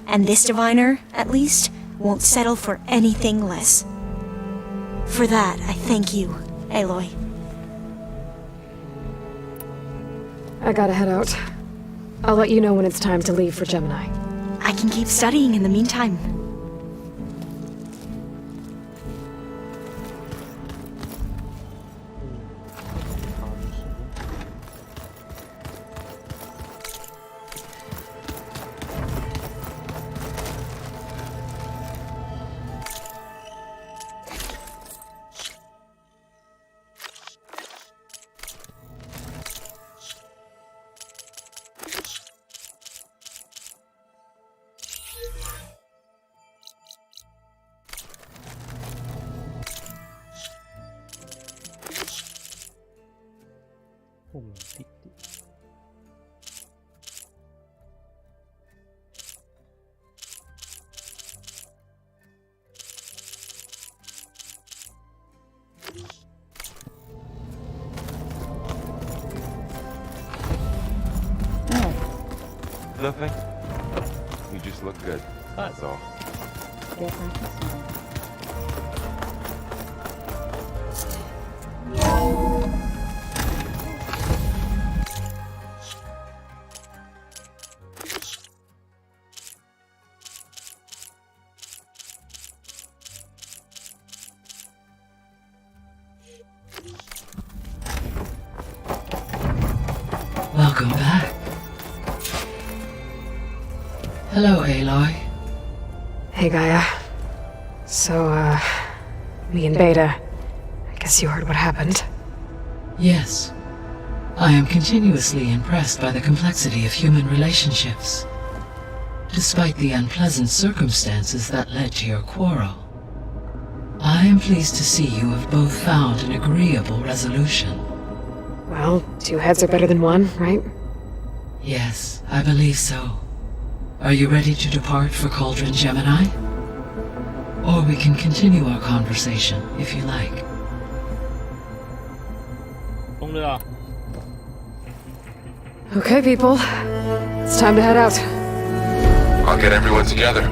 And this diviner, at least, won't settle for anything less. For that, I thank you, Aloy. I gotta head out. I'll let you know when it's time to leave for Gemini. I can keep studying in the meantime. Nothing. You just look good. That's all. Welcome back. Hello, Aloy. Hey, Gaia. So, me and Beta, I guess you heard what happened. Yes. I am continuously impressed by the complexity of human relationships. Despite the unpleasant circumstances that led to your quarrel, I am pleased to see you have both found an agreeable resolution. Well, 2 heads are better than 1, right? Yes, I believe so. Are you ready to depart for Cauldron Gemini? Or we can continue our conversation, if you like. Okay, people. It's time to head out. I'll get everyone together.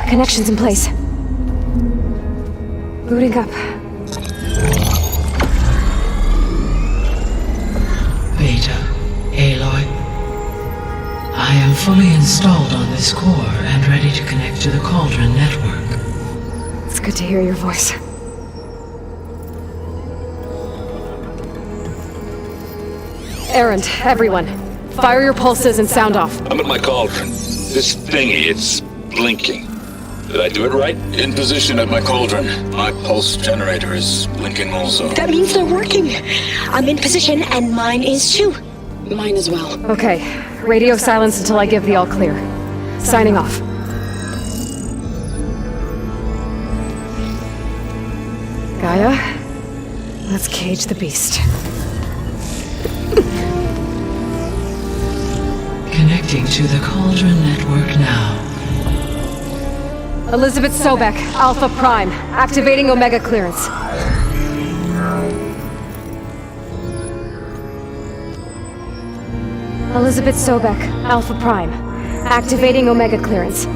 Connections in place. Booting up. Beta, Aloy. I am fully installed on this core and ready to connect to the Cauldron network. It's good to hear your voice. Errand, everyone. Fire your pulses and sound off. I'm at my cauldron. This thingy, it's blinking. Did I do it right? In position at my cauldron. My pulse generator is blinking also. That means they're working. I'm in position and mine is too. Mine as well. Okay. Radio silence until I give the all clear. Signing off. Gaia, let's cage the beast. Connecting to the Cauldron network now. Elizabeth Sobek, Alpha Prime, activating Omega clearance. Elizabeth Sobek, Alpha Prime, activating Omega clearance.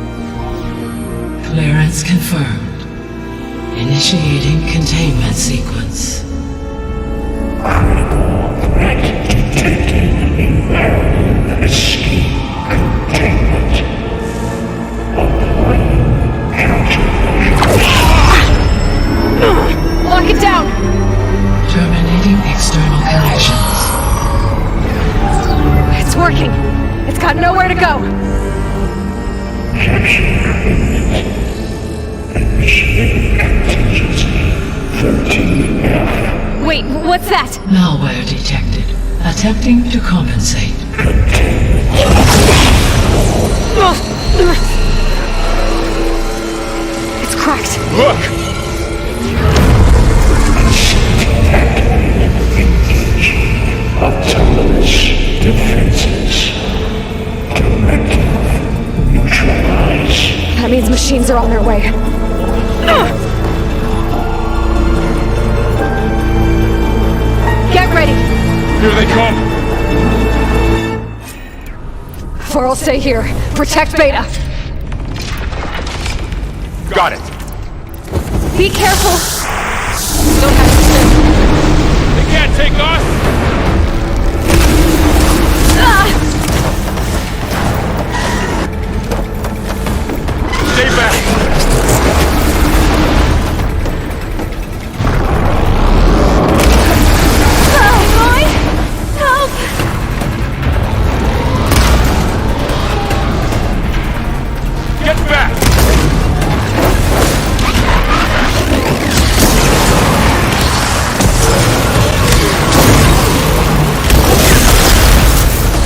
Clearance confirmed. Initiating containment sequence. Lock it down! Terminating external connections. It's working. It's got nowhere to go. Wait. Wait, what's that? Malware detected. Attempting to compensate. It's cracked. Look! Autonomous defenses. Directive neutralize. That means machines are on their way. Get ready! Here they come! Farrell, stay here. Protect Beta. Got it! Be careful! They can't take us! Stay back! Get back!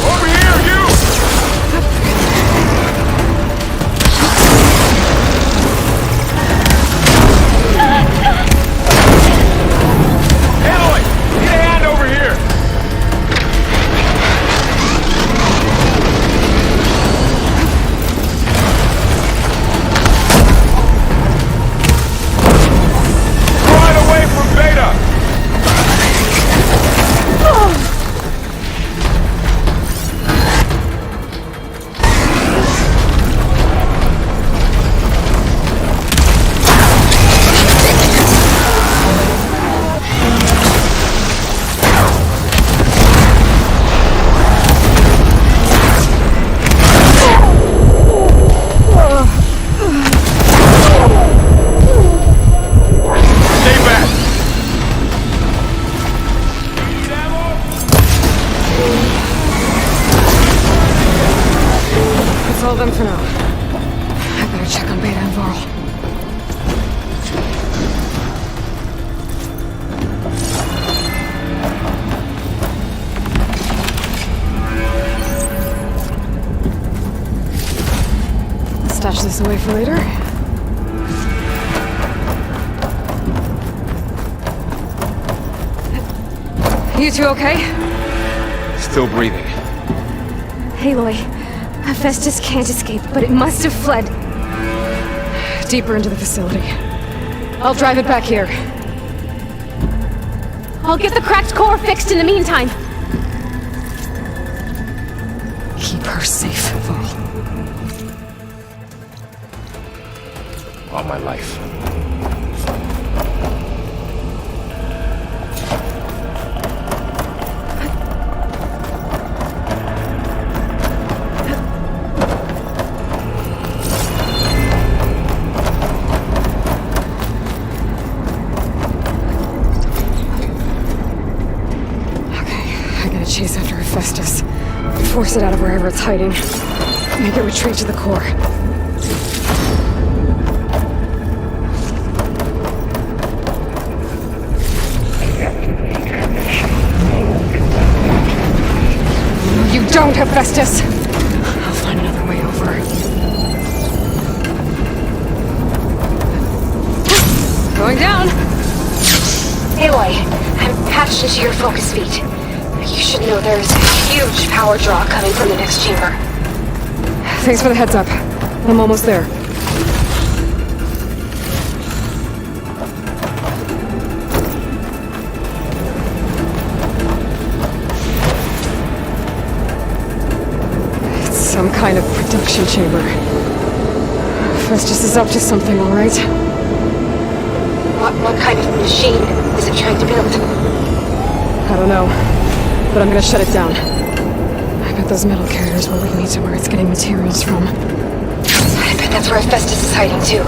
Over here, you! Aloy! Need a hand over here! Right away from Beta! Stay back! That's all of them for now. I better check on Beta and Varl. Stash this away for later. You two okay? Still breathing. Aloy, Hephaestus can't escape, but it must have fled. Deeper into the facility. I'll drive it back here. I'll get the cracked core fixed in the meantime. Keep her safe, Varl. All my life. Chase after Hephaestus. Force it out of wherever it's hiding. Make it retreat to the core. No, you don't, Hephaestus! I'll find another way over. Going down! Aloy, I'm patched into your focus feed. You should know there's a huge power draw coming from the next chamber. Thanks for the heads up. I'm almost there. It's some kind of production chamber. Festus is up to something, all right? What kind of machine is it trying to build? I don't know. But I'm gonna shut it down. I bet those metal carriers will lead me to where it's getting materials from. I bet that's where Hephaestus is hiding too.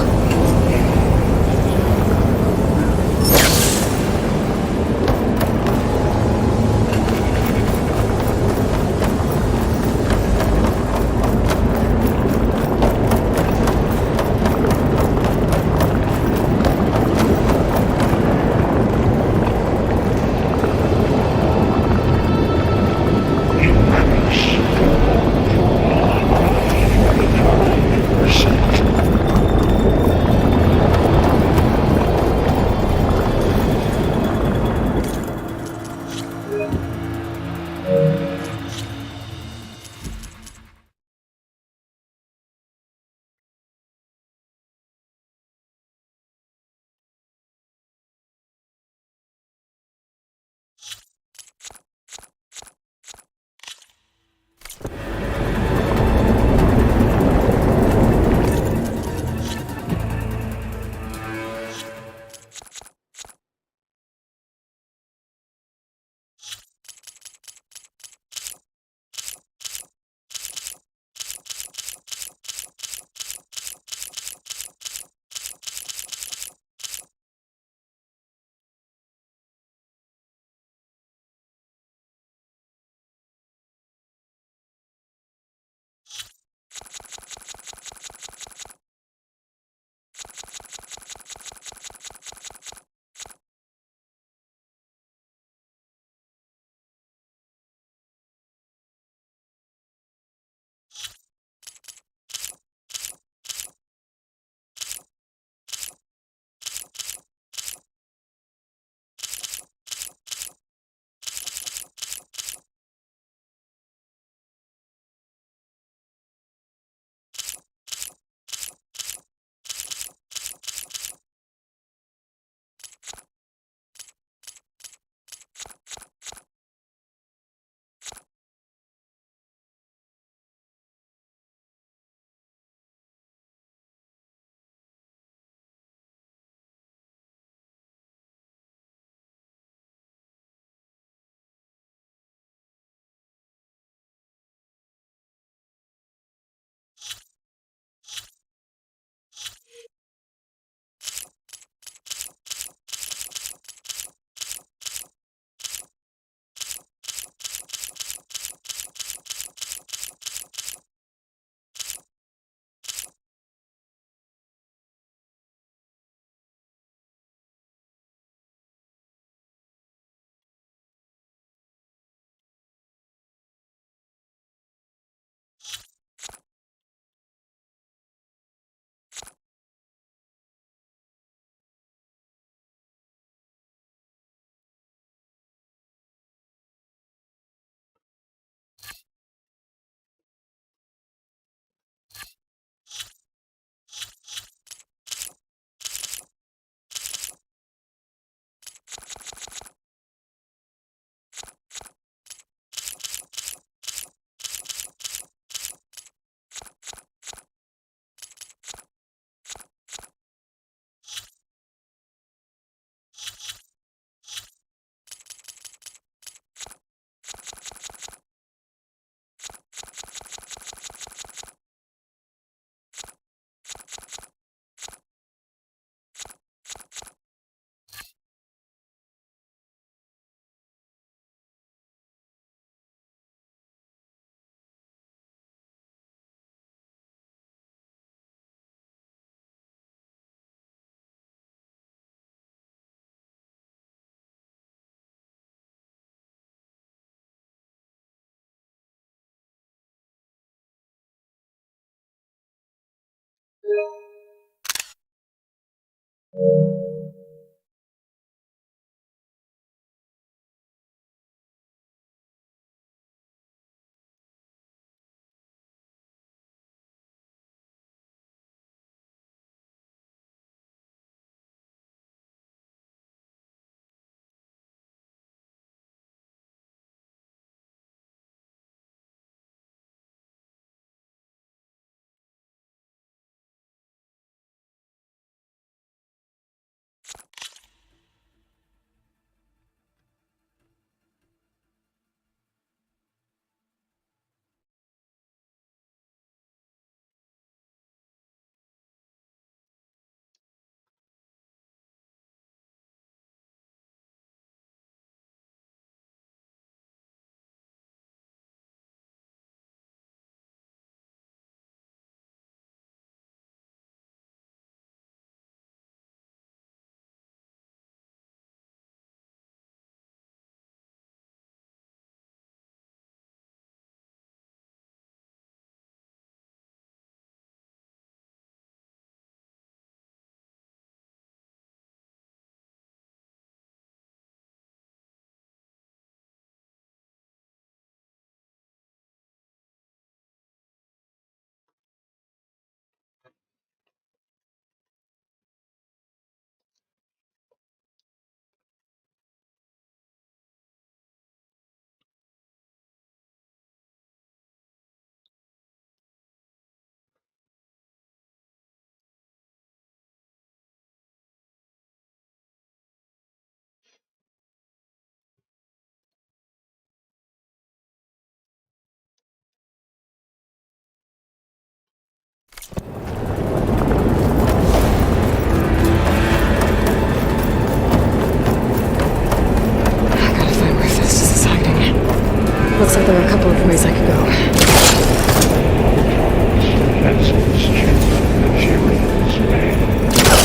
Looks like there are a couple of ways I could go.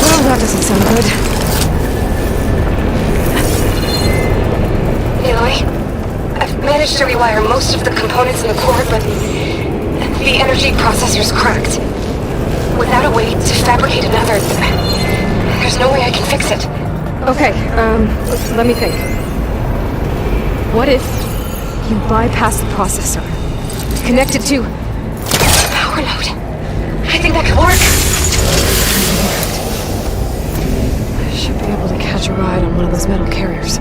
Well, that doesn't sound good. Aloy, I've managed to rewire most of the components in the core, but the energy processor's cracked. Without a way to fabricate another, there's no way I can fix it. Okay, let me think. What if you bypass the processor? Connect it to... Power node. I think that could work. I should be able to catch a ride on one of those metal carriers.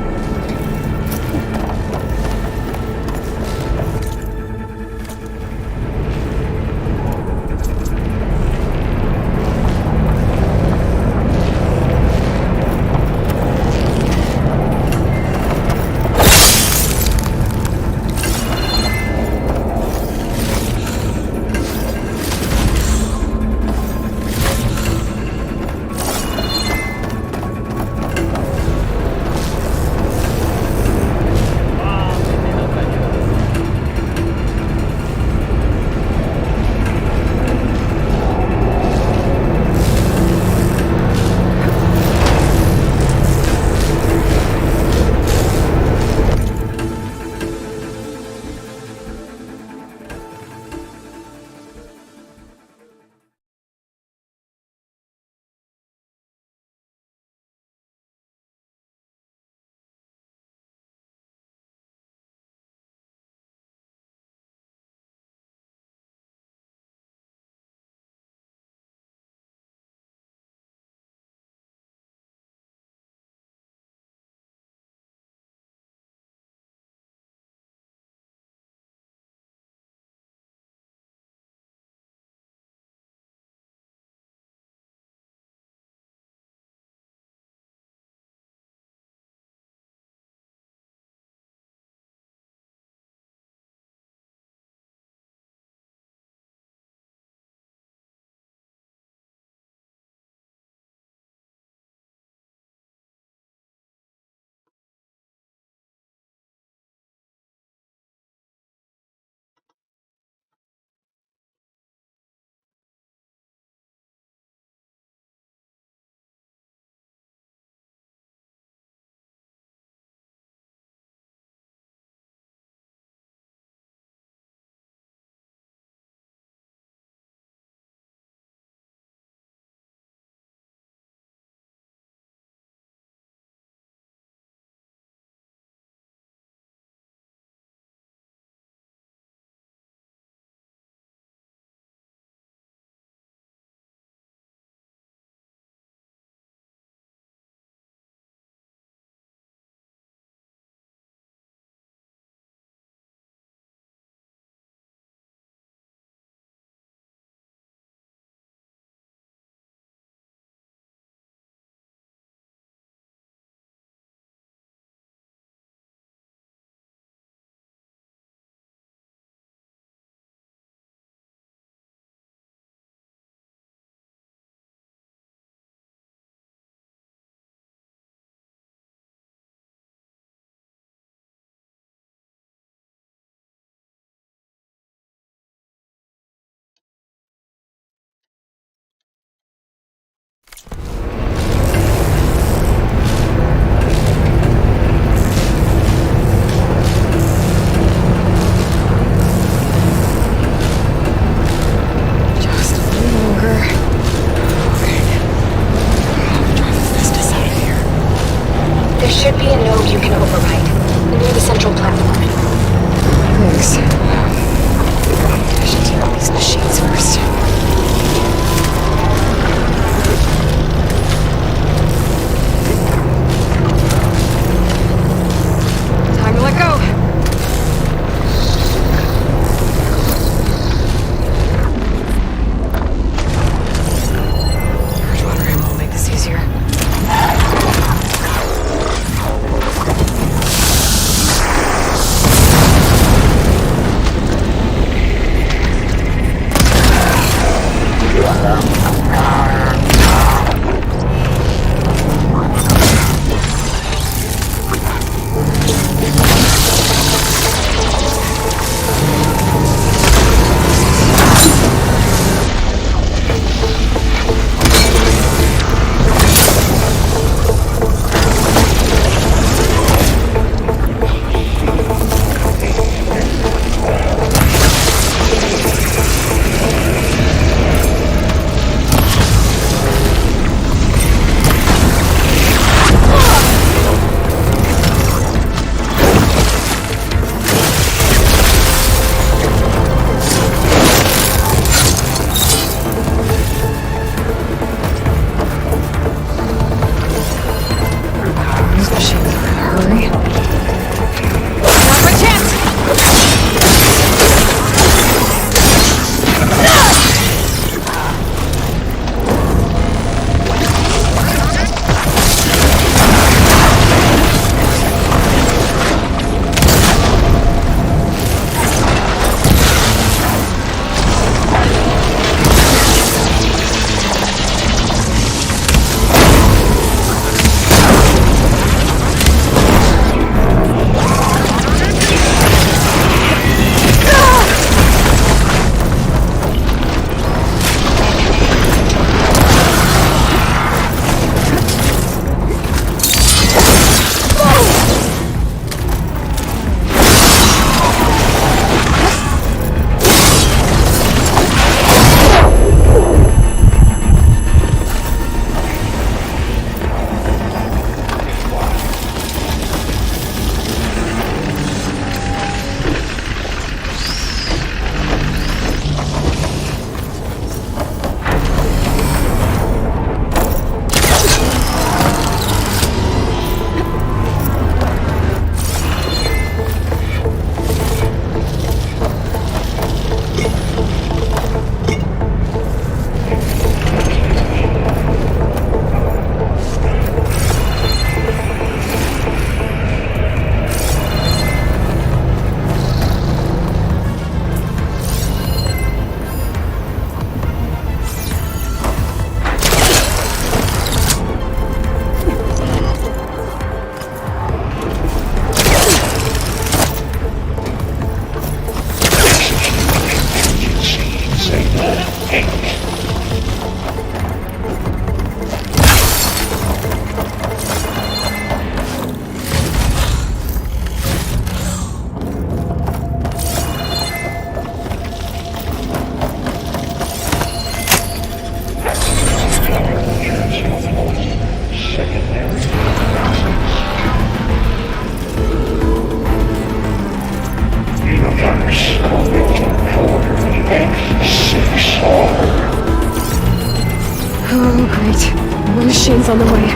machines on the way.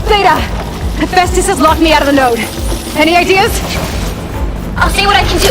Theta! Hephaestus has locked me out of the node. Any ideas? I'll see what I can do.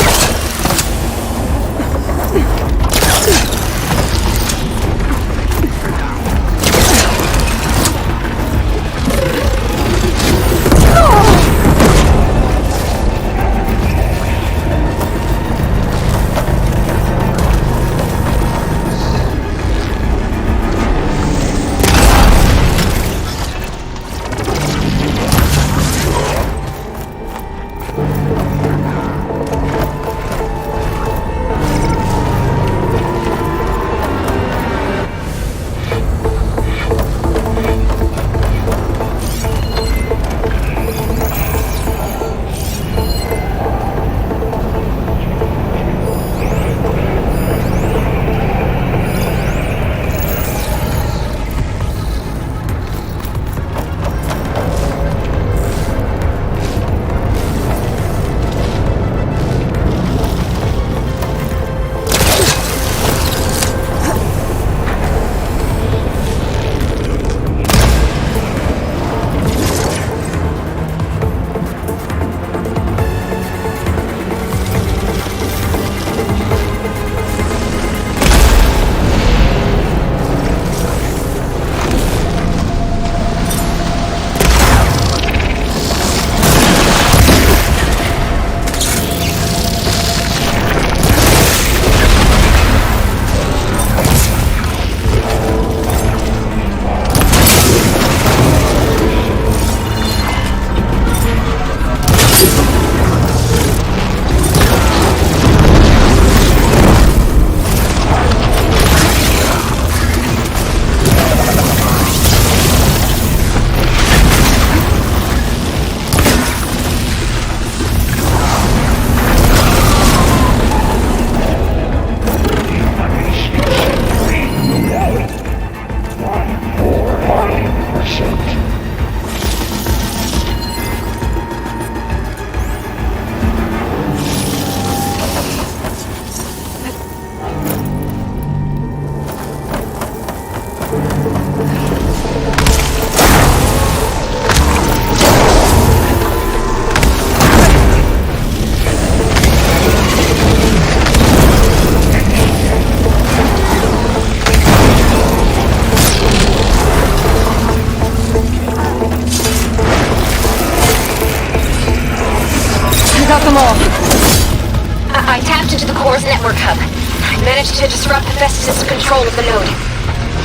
I tapped into the core's network hub. I managed to disrupt Hephaestus' control of the node.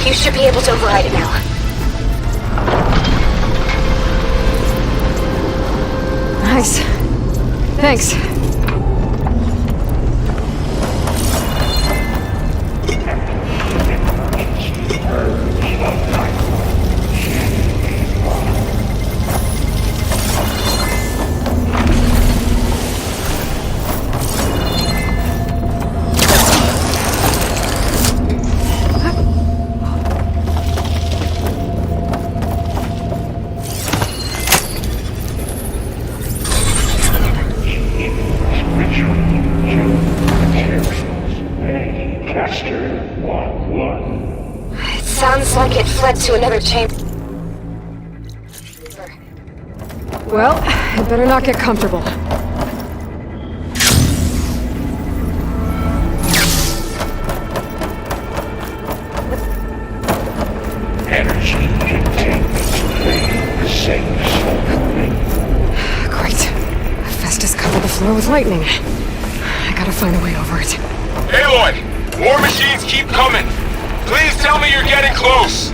You should be able to override it now. Nice. Thanks. Sounds like it fled to another chamber. Well, I better not get comfortable. Energy containment safe. Great. Hephaestus covered the floor with lightning. I gotta find a way over it. Aloy! More machines keep coming! Please tell me you're getting close!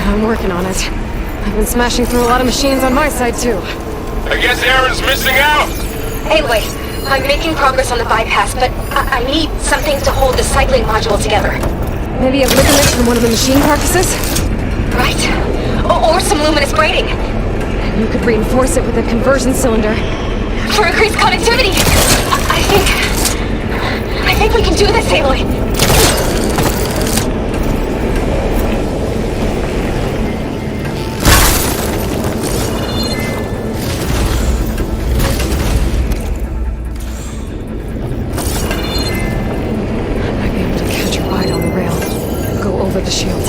I'm working on it. I've been smashing through a lot of machines on my side, too. I guess Aaron's missing out! Anyway, I'm making progress on the bypass, but I need something to hold the cycling module together. Maybe a ligaments from one of the machine carcasses? Right. Or some luminous braiding. You could reinforce it with a conversion cylinder. For increased connectivity! I think we can do this, Aloy. The shield.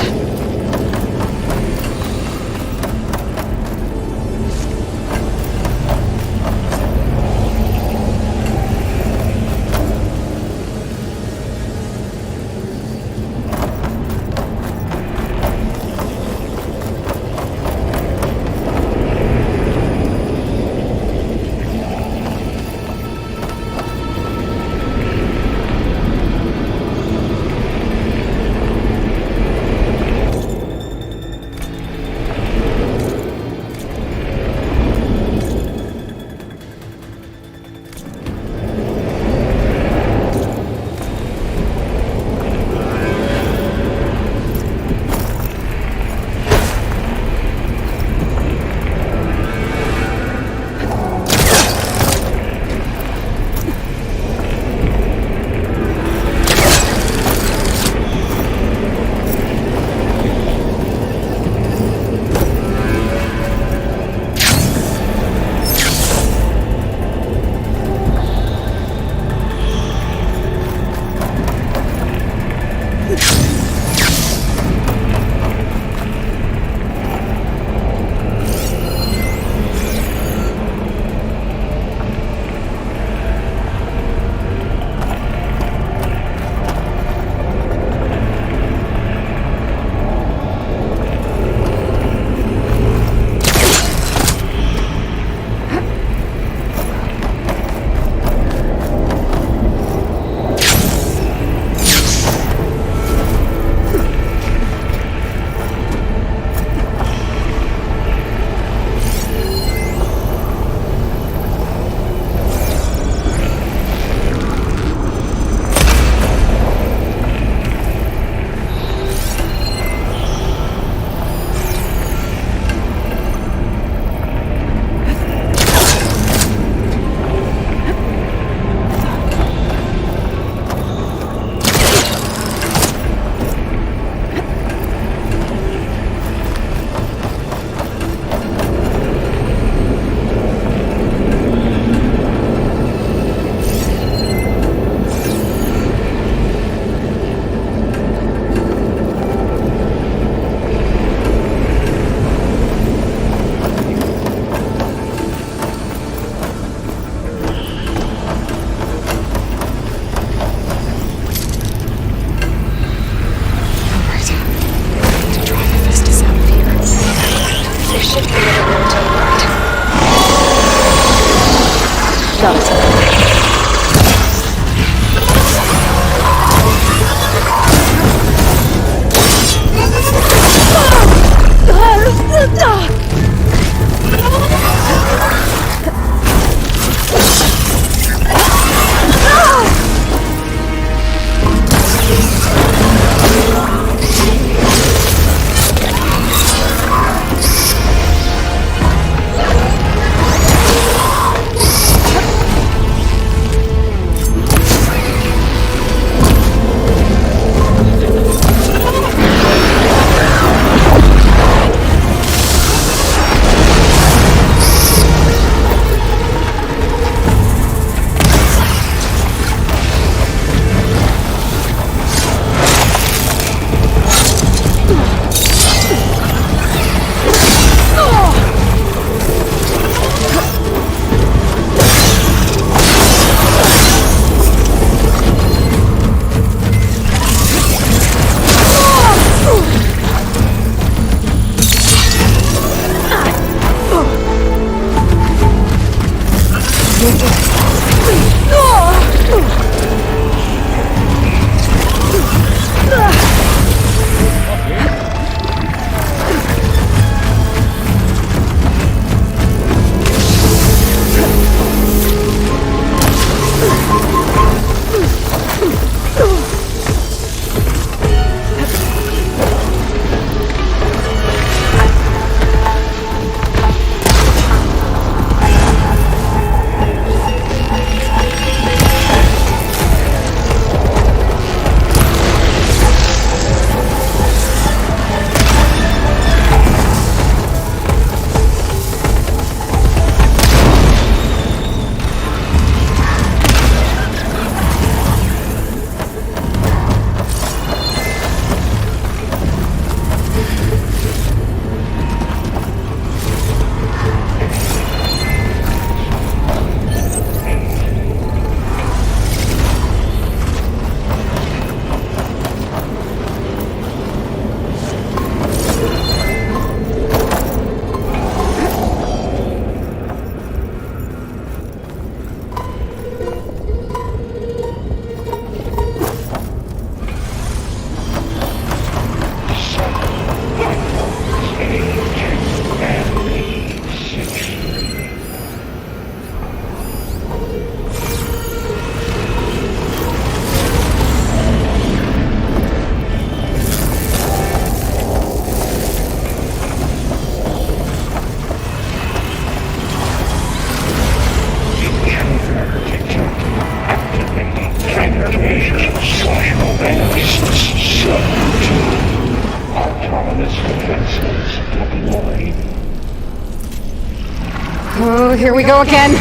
Oh, here we go again.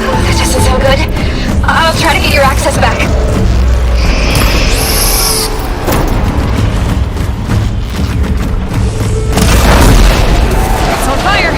That doesn't sound good. I'll try to get your access back. It's on fire!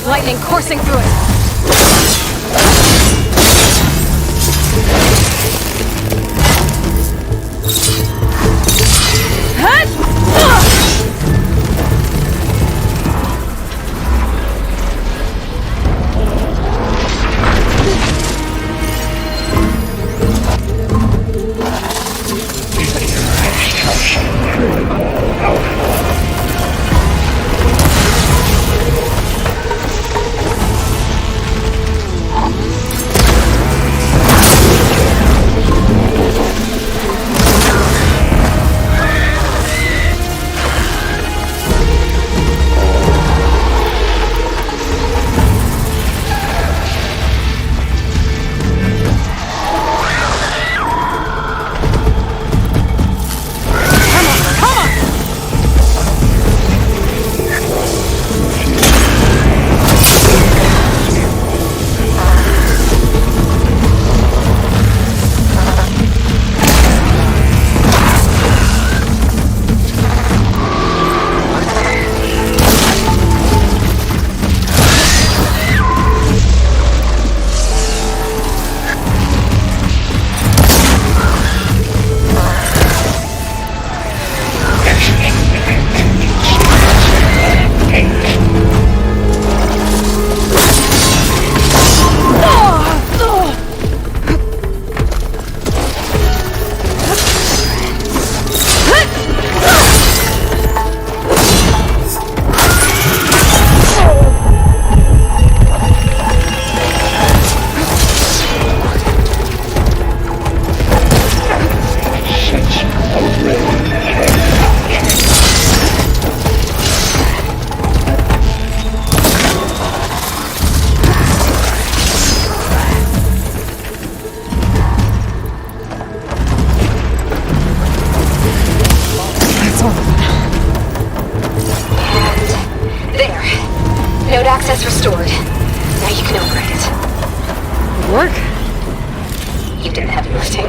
Lightning coursing through it. Access restored. Now you can operate it. Good work. You did the heavy lifting.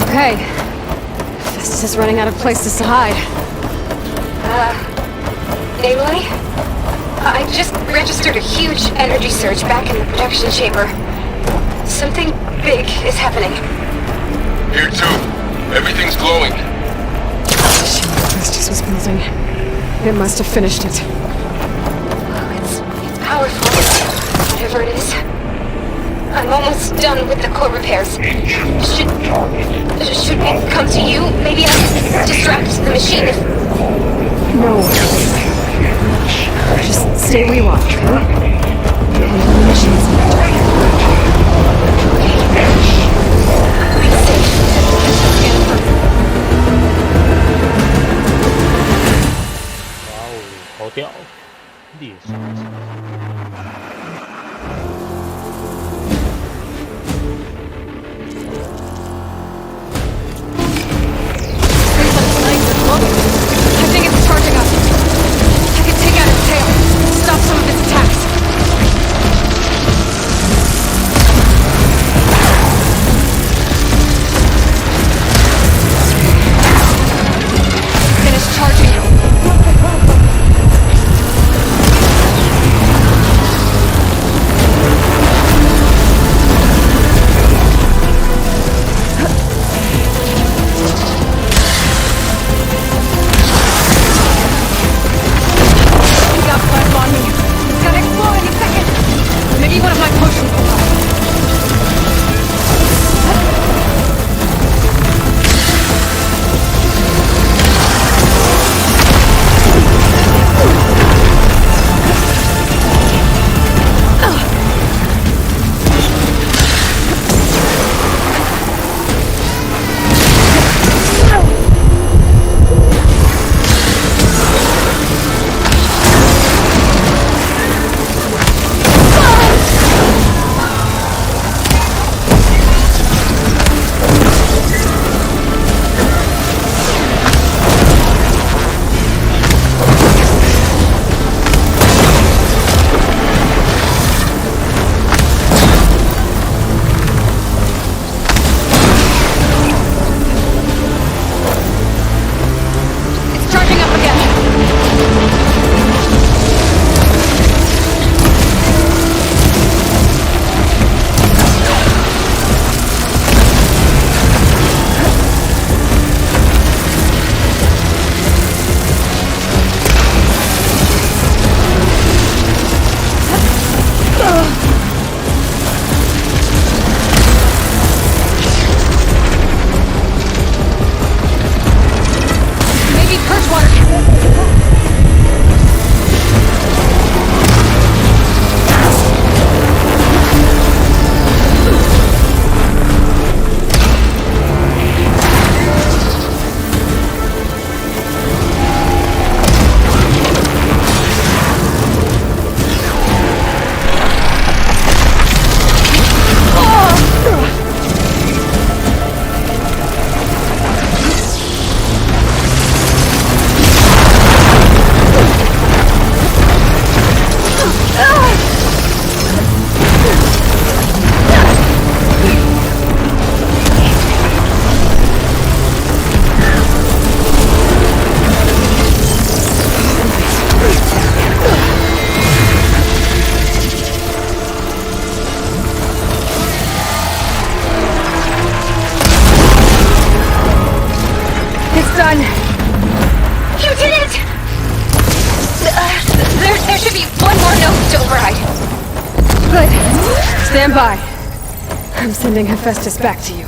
Okay. Festus is running out of places to hide. Namely, I just registered a huge energy surge back in the production chamber. Something big is happening. Here too. Everything's glowing. Festus was building. It must have finished it. It's powerful, whatever it is. I'm almost done with the core repairs. Should we come to you? Maybe I'll distract the machine if... No. Just stay where you are, okay? Handle the machines in the dark. I'm safe. Wow, 好屌，厉害！ I think it's charging up. I can take out its tail. Stop some of its attacks. done! You did it! There should be one more note to override. Good. Stand by. I'm sending Hephaestus back to you.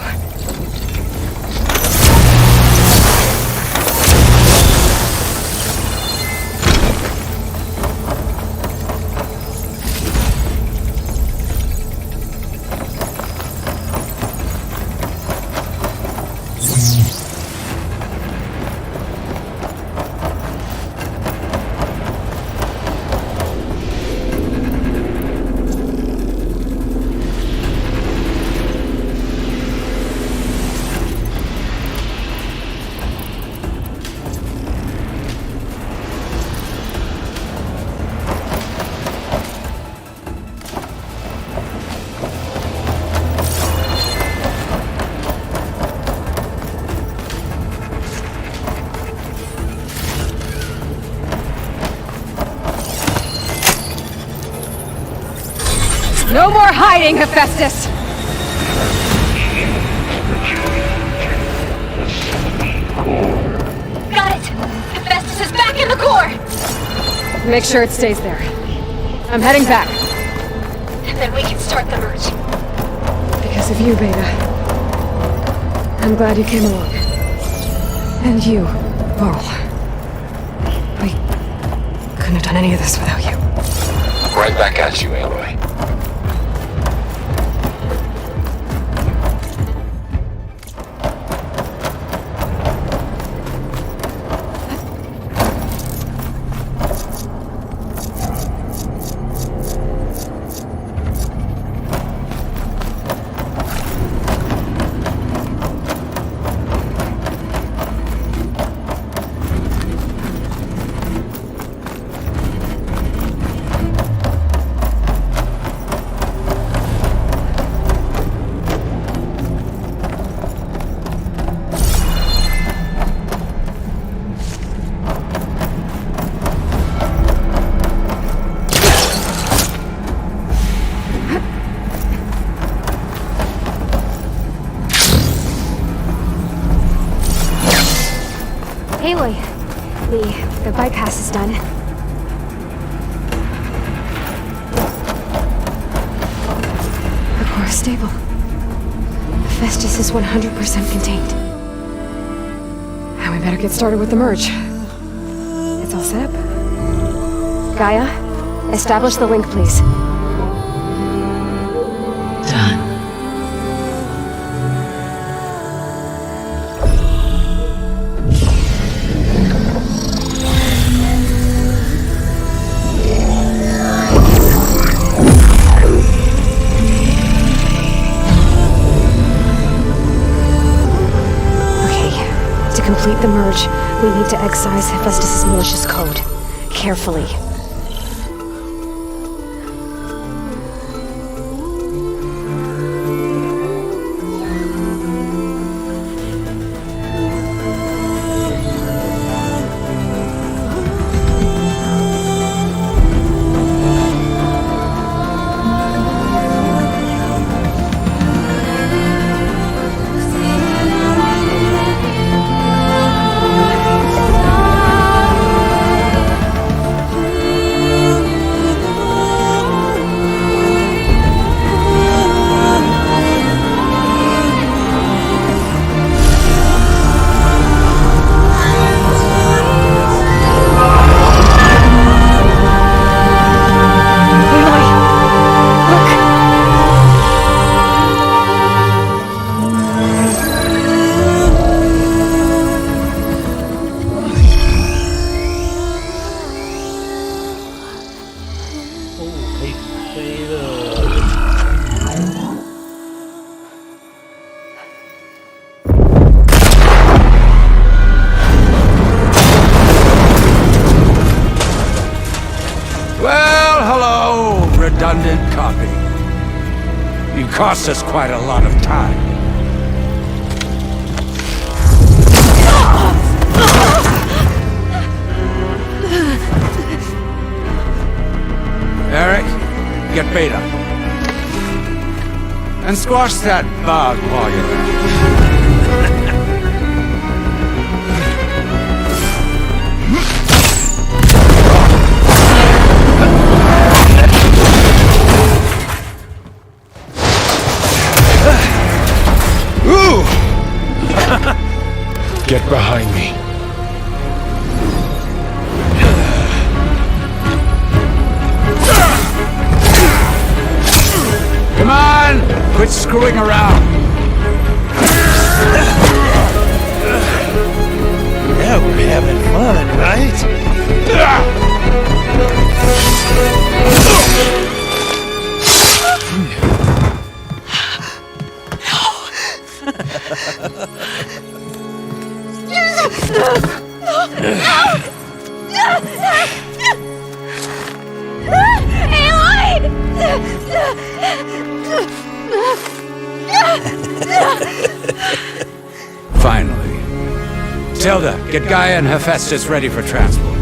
No more hiding, Hephaestus! Got it! Hephaestus is back in the core! Make sure it stays there. I'm heading back. And then we can start the merge. Because of you, Beta. I'm glad you came along. And you, Varl. We couldn't have done any of this without you. Right back at you, Aloy. Aloy, the bypass is done. The core is stable. Hephaestus is 100% contained. And we better get started with the merge. It's all set up. Gaia, establish the link, please. Done. To complete the merge, we need to excise Hephaestus' malicious code. Carefully. Redundant copy. You cost us quite a lot of time. Eric, get Beta. And squash that bug while you're Get behind me. Come on! Quit screwing around! Yeah, we're having fun, right? Finally. Tilda, get Gaia and Hephaestus ready for transport.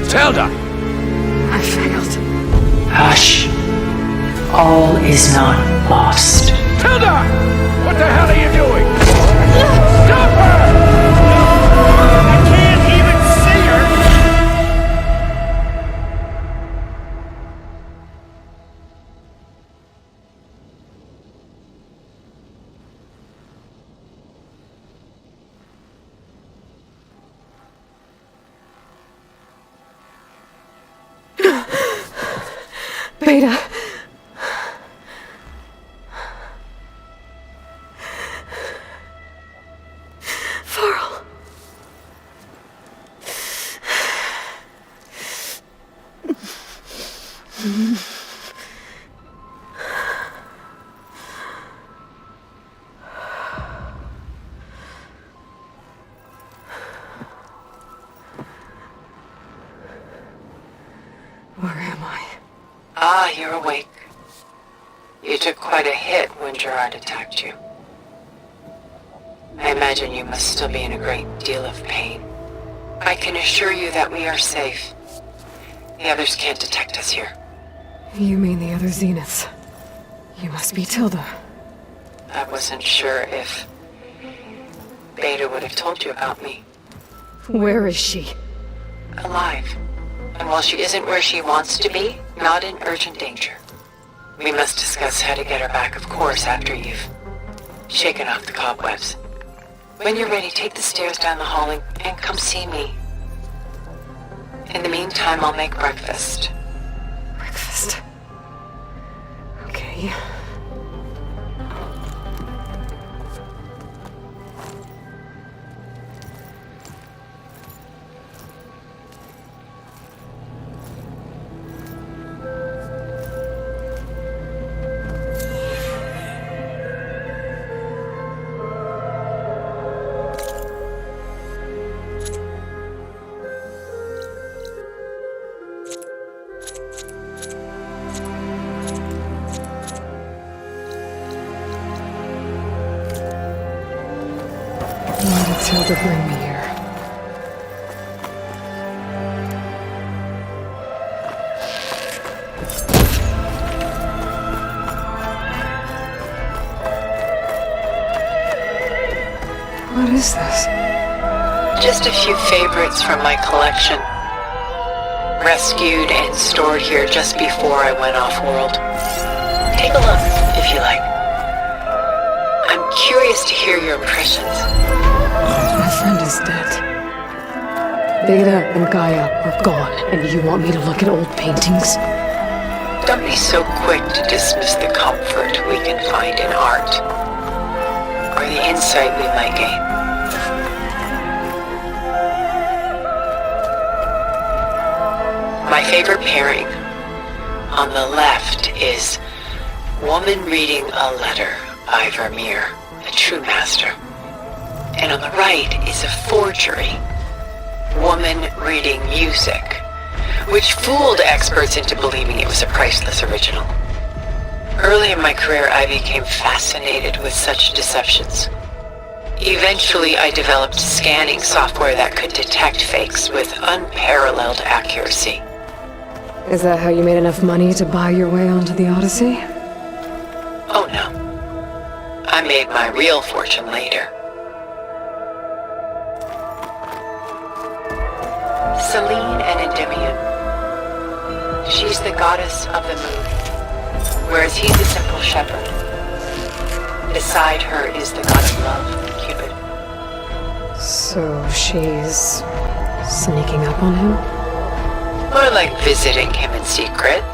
Tilda! I failed. Hush. All is not lost. Tilda! What the hell are you doing? Stop her! I can't even see her! Beta. Farrell. Where am I? Ah, you're awake. You took quite a hit when Gerard attacked you. I imagine you must still be in a great deal of pain. I can assure you that we are safe. The others can't detect us here. You mean the other Zeniths? You must be Tilda. I wasn't sure if Beta would have told you about me. Where is she? Alive. And while she isn't where she wants to be, not in urgent danger. We must discuss how to get her back, of course, after you've shaken off the cobwebs. When you're ready, take the stairs down the hall and come see me. In the meantime, I'll make breakfast. Breakfast. Okay. Why did Tilda bring me here? What is this? Just a few favorites from my collection. Rescued and stored here just before I went off-world. Take a look, if you like. I'm curious to hear your impressions. My friend is dead. Beta and Gaia are gone, and you want me to look at old paintings? Don't be so quick to dismiss the comfort we can find in art, or the insight we might gain. My favorite pairing on the left is Woman Reading a Letter by Vermeer, a true master. And on the right is a forgery, Woman Reading Music, which fooled experts into believing it was a priceless original. Early in my career, I became fascinated with such deceptions. Eventually, I developed scanning software that could detect fakes with unparalleled accuracy. Is that how you made enough money to buy your way onto the Odyssey? Oh no. I made my real fortune later. Selene and Endymion. She's the goddess of the moon, whereas he's a simple shepherd. beside her is the god of love, Cupid. So she's sneaking up on him? More like visiting him in secret.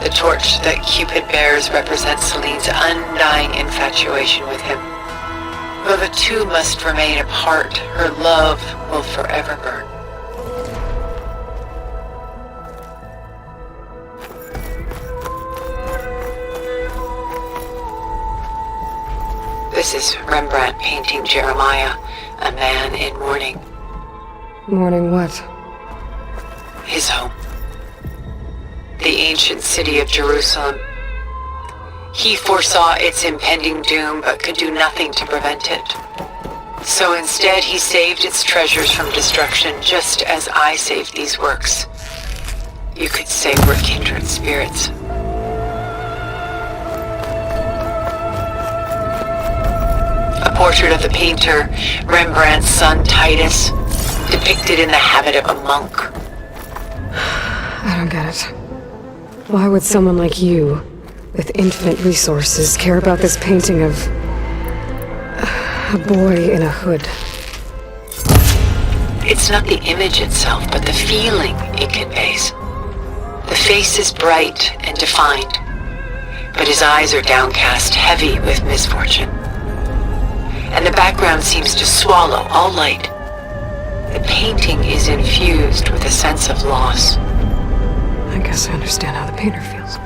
The torch that Cupid bears represents Celine's undying infatuation with him. Though the two must remain apart, her love will forever burn. This is Rembrandt painting Jeremiah, a man in mourning. Mourning what? His home. The ancient city of Jerusalem. He foresaw its impending doom, but could do nothing to prevent it. So instead, he saved its treasures from destruction, just as I saved these works. You could say we're kindred spirits. A portrait of the painter, Rembrandt's son Titus, depicted in the habit of a monk. I don't get it. Why would someone like you, with infinite resources, care about this painting of a boy in a hood? It's not the image itself, but the feeling it conveys. The face is bright and defined, but his eyes are downcast, heavy with misfortune. And the background seems to swallow all light. The painting is infused with a sense of loss. I guess I understand how the painter feels.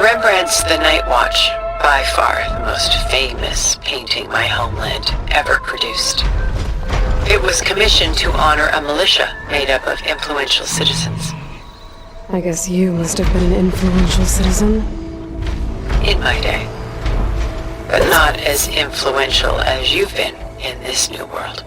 Rembrandt's The Night Watch, by far the most famous painting my homeland ever produced. It was commissioned to honor a militia made up of influential citizens. I guess you must have been an influential citizen. In my day. But not as influential as you've been in this new world.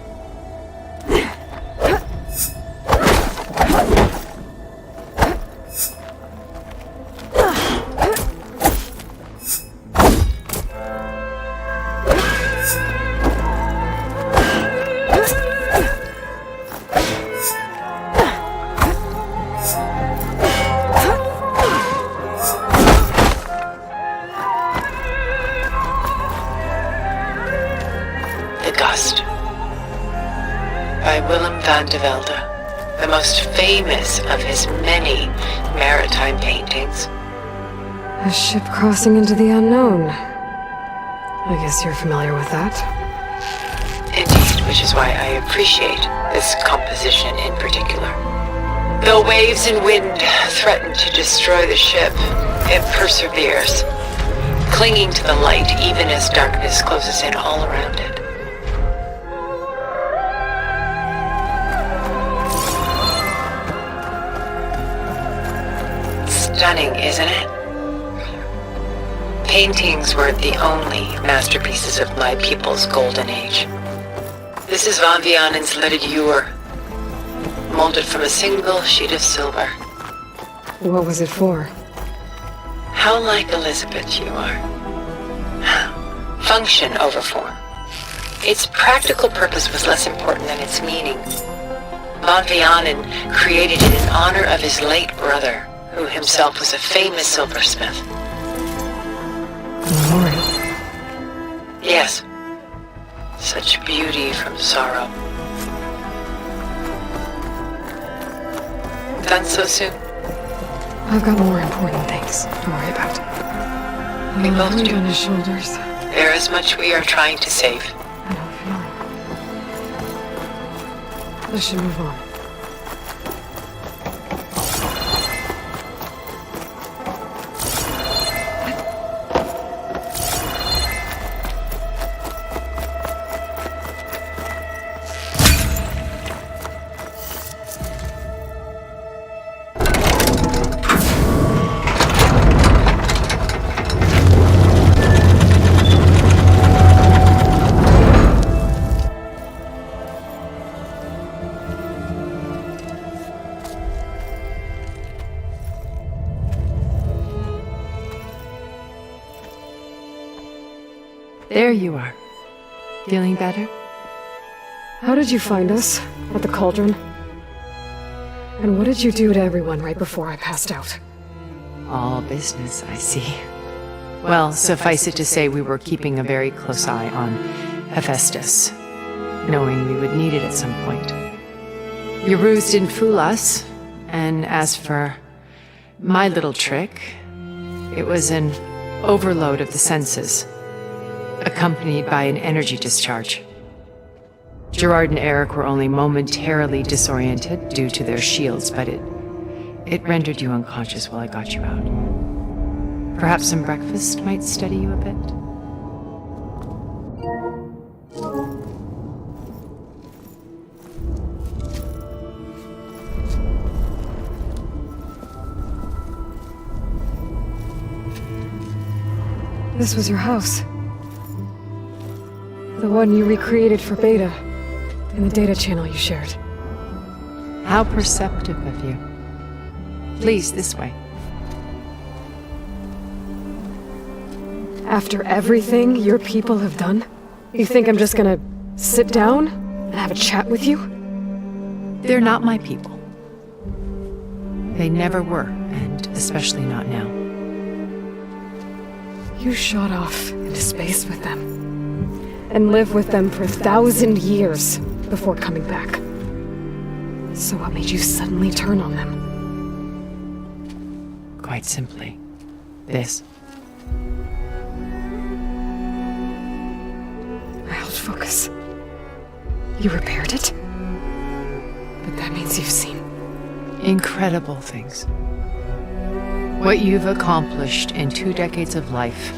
Gust by Willem van de Velde, the most famous of his many maritime paintings. A ship crossing into the unknown. I guess you're familiar with that. Indeed, which is why I appreciate this composition in particular. Though waves and wind threaten to destroy the ship, it perseveres, clinging to the light even as darkness closes in all around it. Stunning, isn't it? Paintings were the only masterpieces of my people's golden age. This is Van Vianen's leaded ewer, molded from a single sheet of silver. What was it for? How like Elizabeth you are. Function over form. Its practical purpose was less important than its meaning. Van Vianen created it in honor of his late brother, who himself was a famous silversmith. Memorial? Yes. Such beauty from sorrow. Done so soon? I've got more important things to worry about. We both do. On his shoulders. There is much we are trying to save. I don't feel it. Let's should move on. There you are. Feeling better? How did you find us? At the cauldron? And what did you do to everyone right before I passed out? All business, I see. Well, suffice it to say we were keeping a very close eye on Hephaestus, knowing we would need it at some point. Your ruse didn't fool us, and as for my little trick, it was an overload of the senses, accompanied by an energy discharge. Gerard and Eric were only momentarily disoriented due to their shields, but it rendered you unconscious while I got you out. Perhaps some breakfast might steady you a bit? This was your house. The one you recreated for Beta, in the data channel you shared. How perceptive of you. Please, this way. After everything your people have done, you think I'm just gonna sit down and have a chat with you? They're not my people. They never were, and especially not now. You shot off into space with them, and lived with them for 1,000 years before coming back. So what made you suddenly turn on them? Quite simply, this. I held focus. You repaired it? But that means you've seen incredible things. What you've accomplished in 2 decades of life.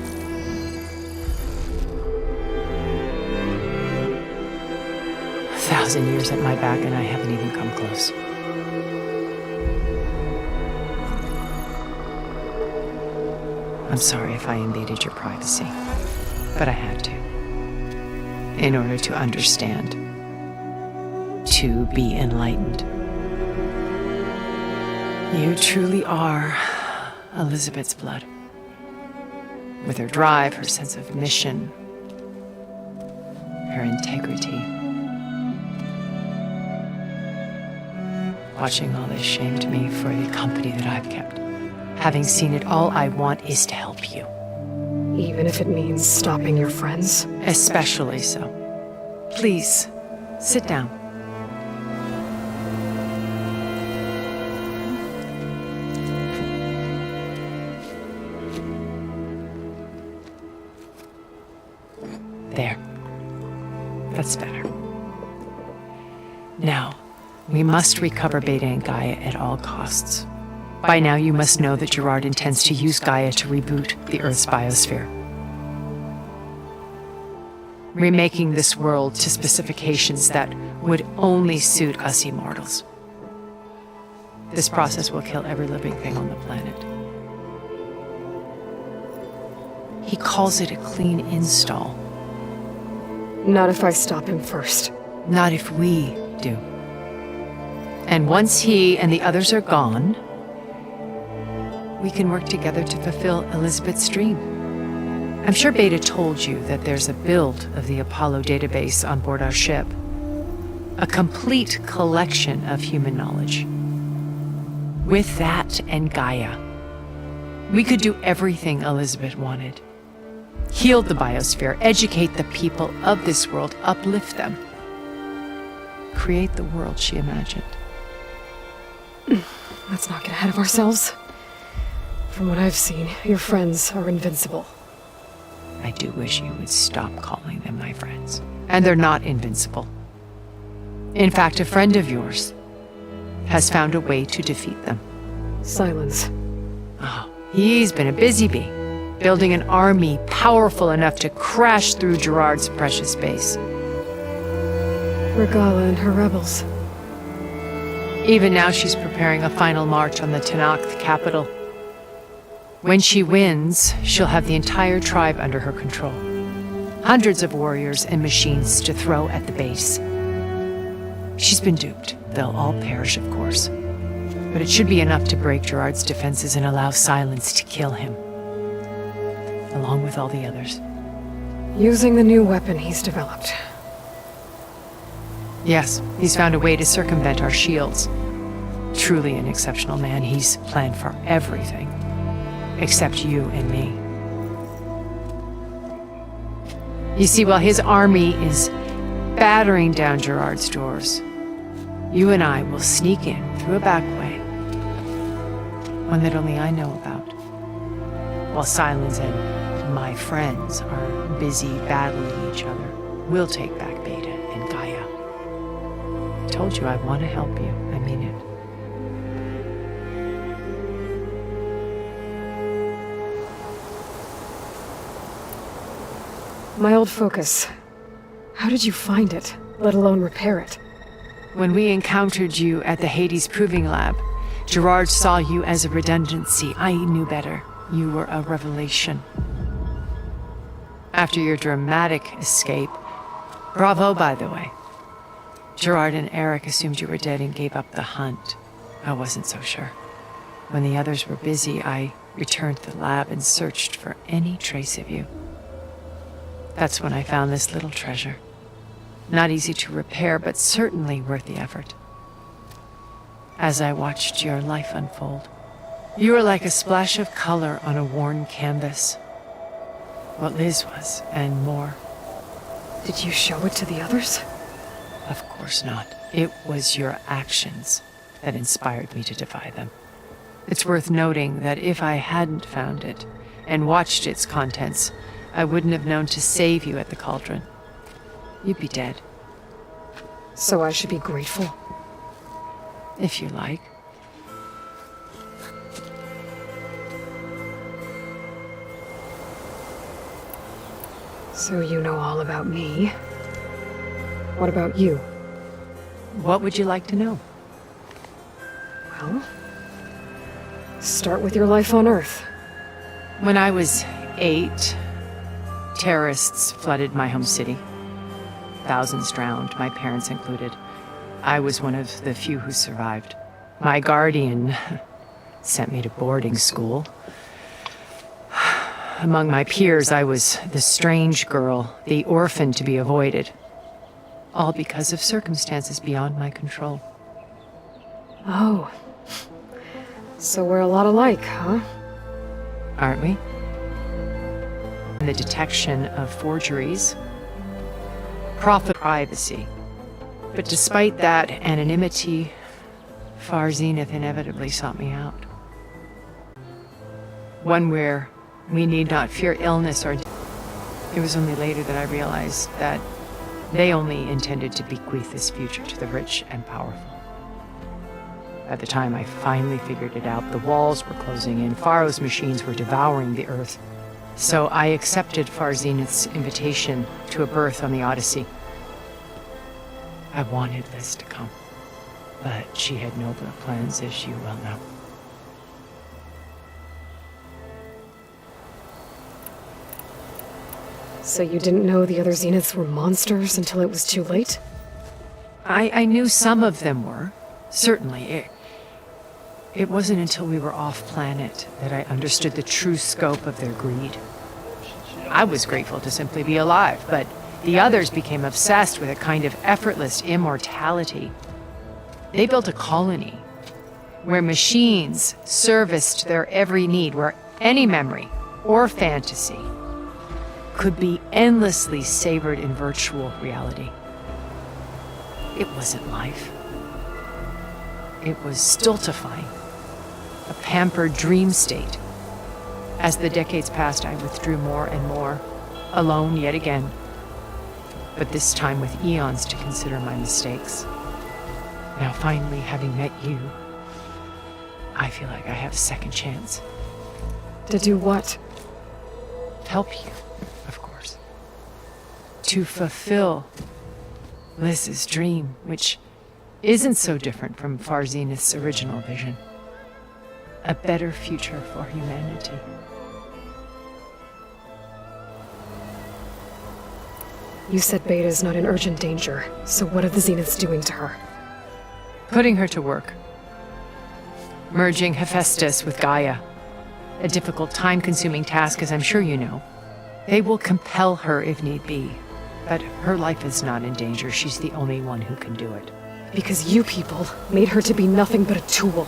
A 1,000 years at my back and I haven't even come close. I'm sorry if I invaded your privacy, but I had to. In order to understand. To be enlightened. You truly are Elizabeth's blood. With her drive, her sense of mission, her integrity. Watching all this shamed me for the company that I've kept. Having seen it, all I want is to help you. Even if it means stopping your friends? Especially so. Please, sit down. There. That's better. Now, we must recover Beta and Gaia at all costs. By now, you must know that Gerard intends to use Gaia to reboot the Earth's biosphere. Remaking this world to specifications that would only suit us immortals. This process will kill every living thing on the planet. He calls it a clean install. Not if I stop him first. Not if we do. And once he and the others are gone, we can work together to fulfill Elizabeth's dream. I'm sure Beta told you that there's a build of the Apollo database on board our ship. A complete collection of human knowledge. With that and Gaia, we could do everything Elizabeth wanted. Heal the biosphere, educate the people of this world, uplift them. Create the world she imagined. Let's not get ahead of ourselves. From what I've seen, your friends are invincible. I do wish you would stop calling them my friends. And they're not invincible. In fact, a friend of yours has found a way to defeat them. Silence. Oh, he's been a busy bee, building an army powerful enough to crash through Gerard's precious base. Regala and her rebels. Even now she's preparing a final march on the Tenakth capital. When she wins, she'll have the entire tribe under her control. Hundreds of warriors and machines to throw at the base. She's been duped. They'll all perish, of course. But it should be enough to break Gerard's defenses and allow Silence to kill him. Along with all the others. Using the new weapon he's developed. Yes, he's found a way to circumvent our shields. truly an exceptional man. He's planned for everything, except you and me. You see, while his army is battering down Gerard's doors, you and I will sneak in through a back way, one that only I know about, while Silence and my friends are busy battling each other. We'll take back Beta and Gaia. I told you I want to help you. I mean it. My old focus. How did you find it, let alone repair it? When we encountered you at the Hades Proving Lab, Gerard saw you as a redundancy. I knew better. You were a revelation. After your dramatic escape, bravo, by the way, Gerard and Eric assumed you were dead and gave up the hunt. I wasn't so sure. When the others were busy, I returned to the lab and searched for any trace of you. That's when I found this little treasure. Not easy to repair, but certainly worth the effort. As I watched your life unfold, you were like a splash of color on a worn canvas. What Liz was, and more. Did you show it to the others? Of course not. It was your actions that inspired me to defy them. It's worth noting that if I hadn't found it and watched its contents, I wouldn't have known to save you at the cauldron. You'd be dead. So I should be grateful? If you like. So you know all about me. What about you? What would you like to know? Well, start with your life on Earth. When I was 8, terrorists flooded my home city. Thousands drowned, my parents included. I was one of the few who survived. My guardian sent me to boarding school. Among my peers, I was the strange girl, the orphan to be avoided. All because of circumstances beyond my control. Oh. So we're a lot alike, huh? Aren't we? The detection of forgeries, profit, privacy. But despite that anonymity, Far Zenith inevitably sought me out. One where we need not fear illness or... It was only later that I realized that they only intended to bequeath this future to the rich and powerful. At the time I finally figured it out, the walls were closing in, Faro's machines were devouring the Earth. So I accepted Far Zenith's invitation to a berth on the Odyssey. I wanted Liz to come, but she had nobler plans, as you well know. So you didn't know the other Zeniths were monsters until it was too late? I knew some of them were, certainly. It wasn't until we were off-planet that I understood the true scope of their greed. I was grateful to simply be alive, but the others became obsessed with a kind of effortless immortality. They built a colony where machines serviced their every need, where any memory or fantasy could be endlessly savored in virtual reality. It wasn't life. It was stultifying, a pampered dream state. As the decades passed, I withdrew more and more, alone yet again, but this time with eons to consider my mistakes. Now finally, having met you, I feel like I have a second chance. To do what? Help you, of course. To fulfill Liz's dream, which isn't so different from Far Zenith's original vision. A better future for humanity. You said Beta's not in urgent danger, so what are the Zeniths doing to her? Putting her to work. Merging Hephaestus with Gaia. A difficult, time-consuming task, as I'm sure you know. They will compel her if need be, but her life is not in danger. She's the only one who can do it. Because you people made her to be nothing but a tool.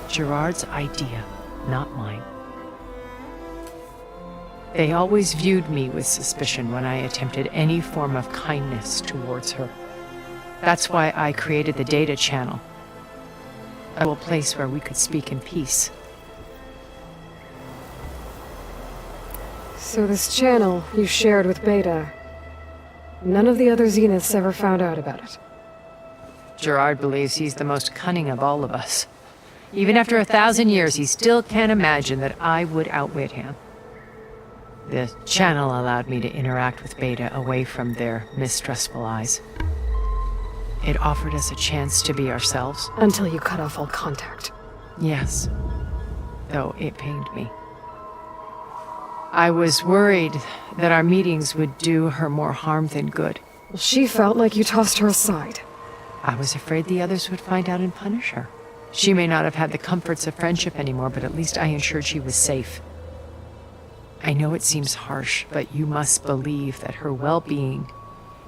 Gerard's idea, not mine. They always viewed me with suspicion when I attempted any form of kindness towards her. That's why I created the data channel. A little place where we could speak in peace. So this channel you shared with Beta, none of the other Zeniths ever found out about it. Gerard believes he's the most cunning of all of us. Even after 1,000 years, he still can't imagine that I would outwit him. The channel allowed me to interact with Beta away from their mistrustful eyes. It offered us a chance to be ourselves. Until you cut off all contact. Yes. Though it pained me. I was worried that our meetings would do her more harm than good. Well, she felt like you tossed her aside. I was afraid the others would find out and punish her. She may not have had the comforts of friendship anymore, but at least I ensured she was safe. I know it seems harsh, but you must believe that her well-being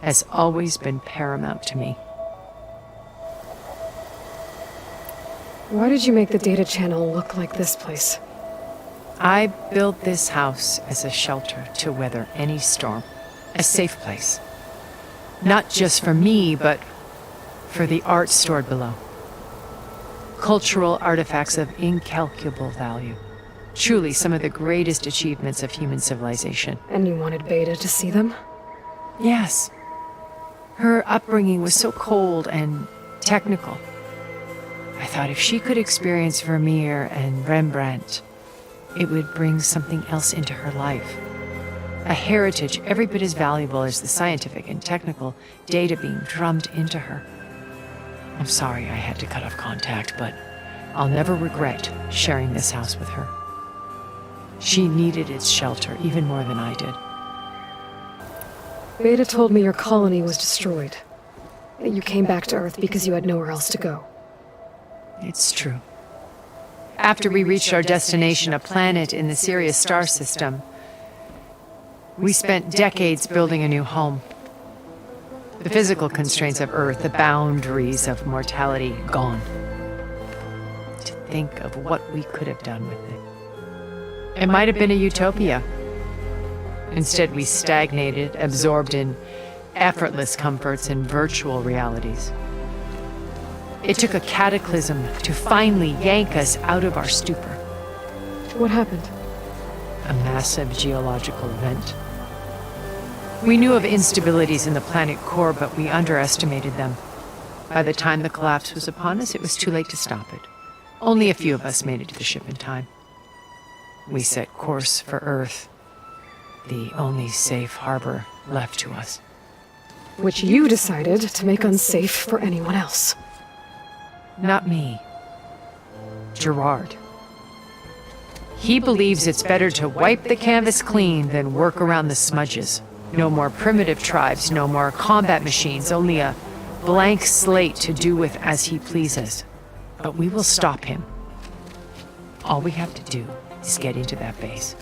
has always been paramount to me. Why did you make the data channel look like this place? I built this house as a shelter to weather any storm. A safe place. Not just for me, but for the art stored below. Cultural artifacts of incalculable value. Truly some of the greatest achievements of human civilization. And you wanted Beta to see them? Yes. Her upbringing was so cold and technical. I thought if she could experience Vermeer and Rembrandt, it would bring something else into her life. A heritage every bit as valuable as the scientific and technical data being drummed into her. I'm sorry I had to cut off contact, but I'll never regret sharing this house with her. She needed its shelter even more than I did. Beta told me your colony was destroyed. That you came back to Earth because you had nowhere else to go. It's true. After we reached our destination, a planet in the Sirius star system, we spent decades building a new home. The physical constraints of Earth, the boundaries of mortality, gone. To think of what we could have done with it. It might have been a utopia. Instead, we stagnated, absorbed in effortless comforts and virtual realities. It took a cataclysm to finally yank us out of our stupor. What happened? A massive geological event. We knew of instabilities in the planet core, but we underestimated them. By the time the collapse was upon us, it was too late to stop it. Only a few of us made it to the ship in time. We set course for Earth, the only safe harbor left to us. Which you decided to make unsafe for anyone else. Not me. Gerard. He believes it's better to wipe the canvas clean than work around the smudges. No more primitive tribes, no more combat machines, only a blank slate to do with as he pleases. But we will stop him. All we have to do is get into that base.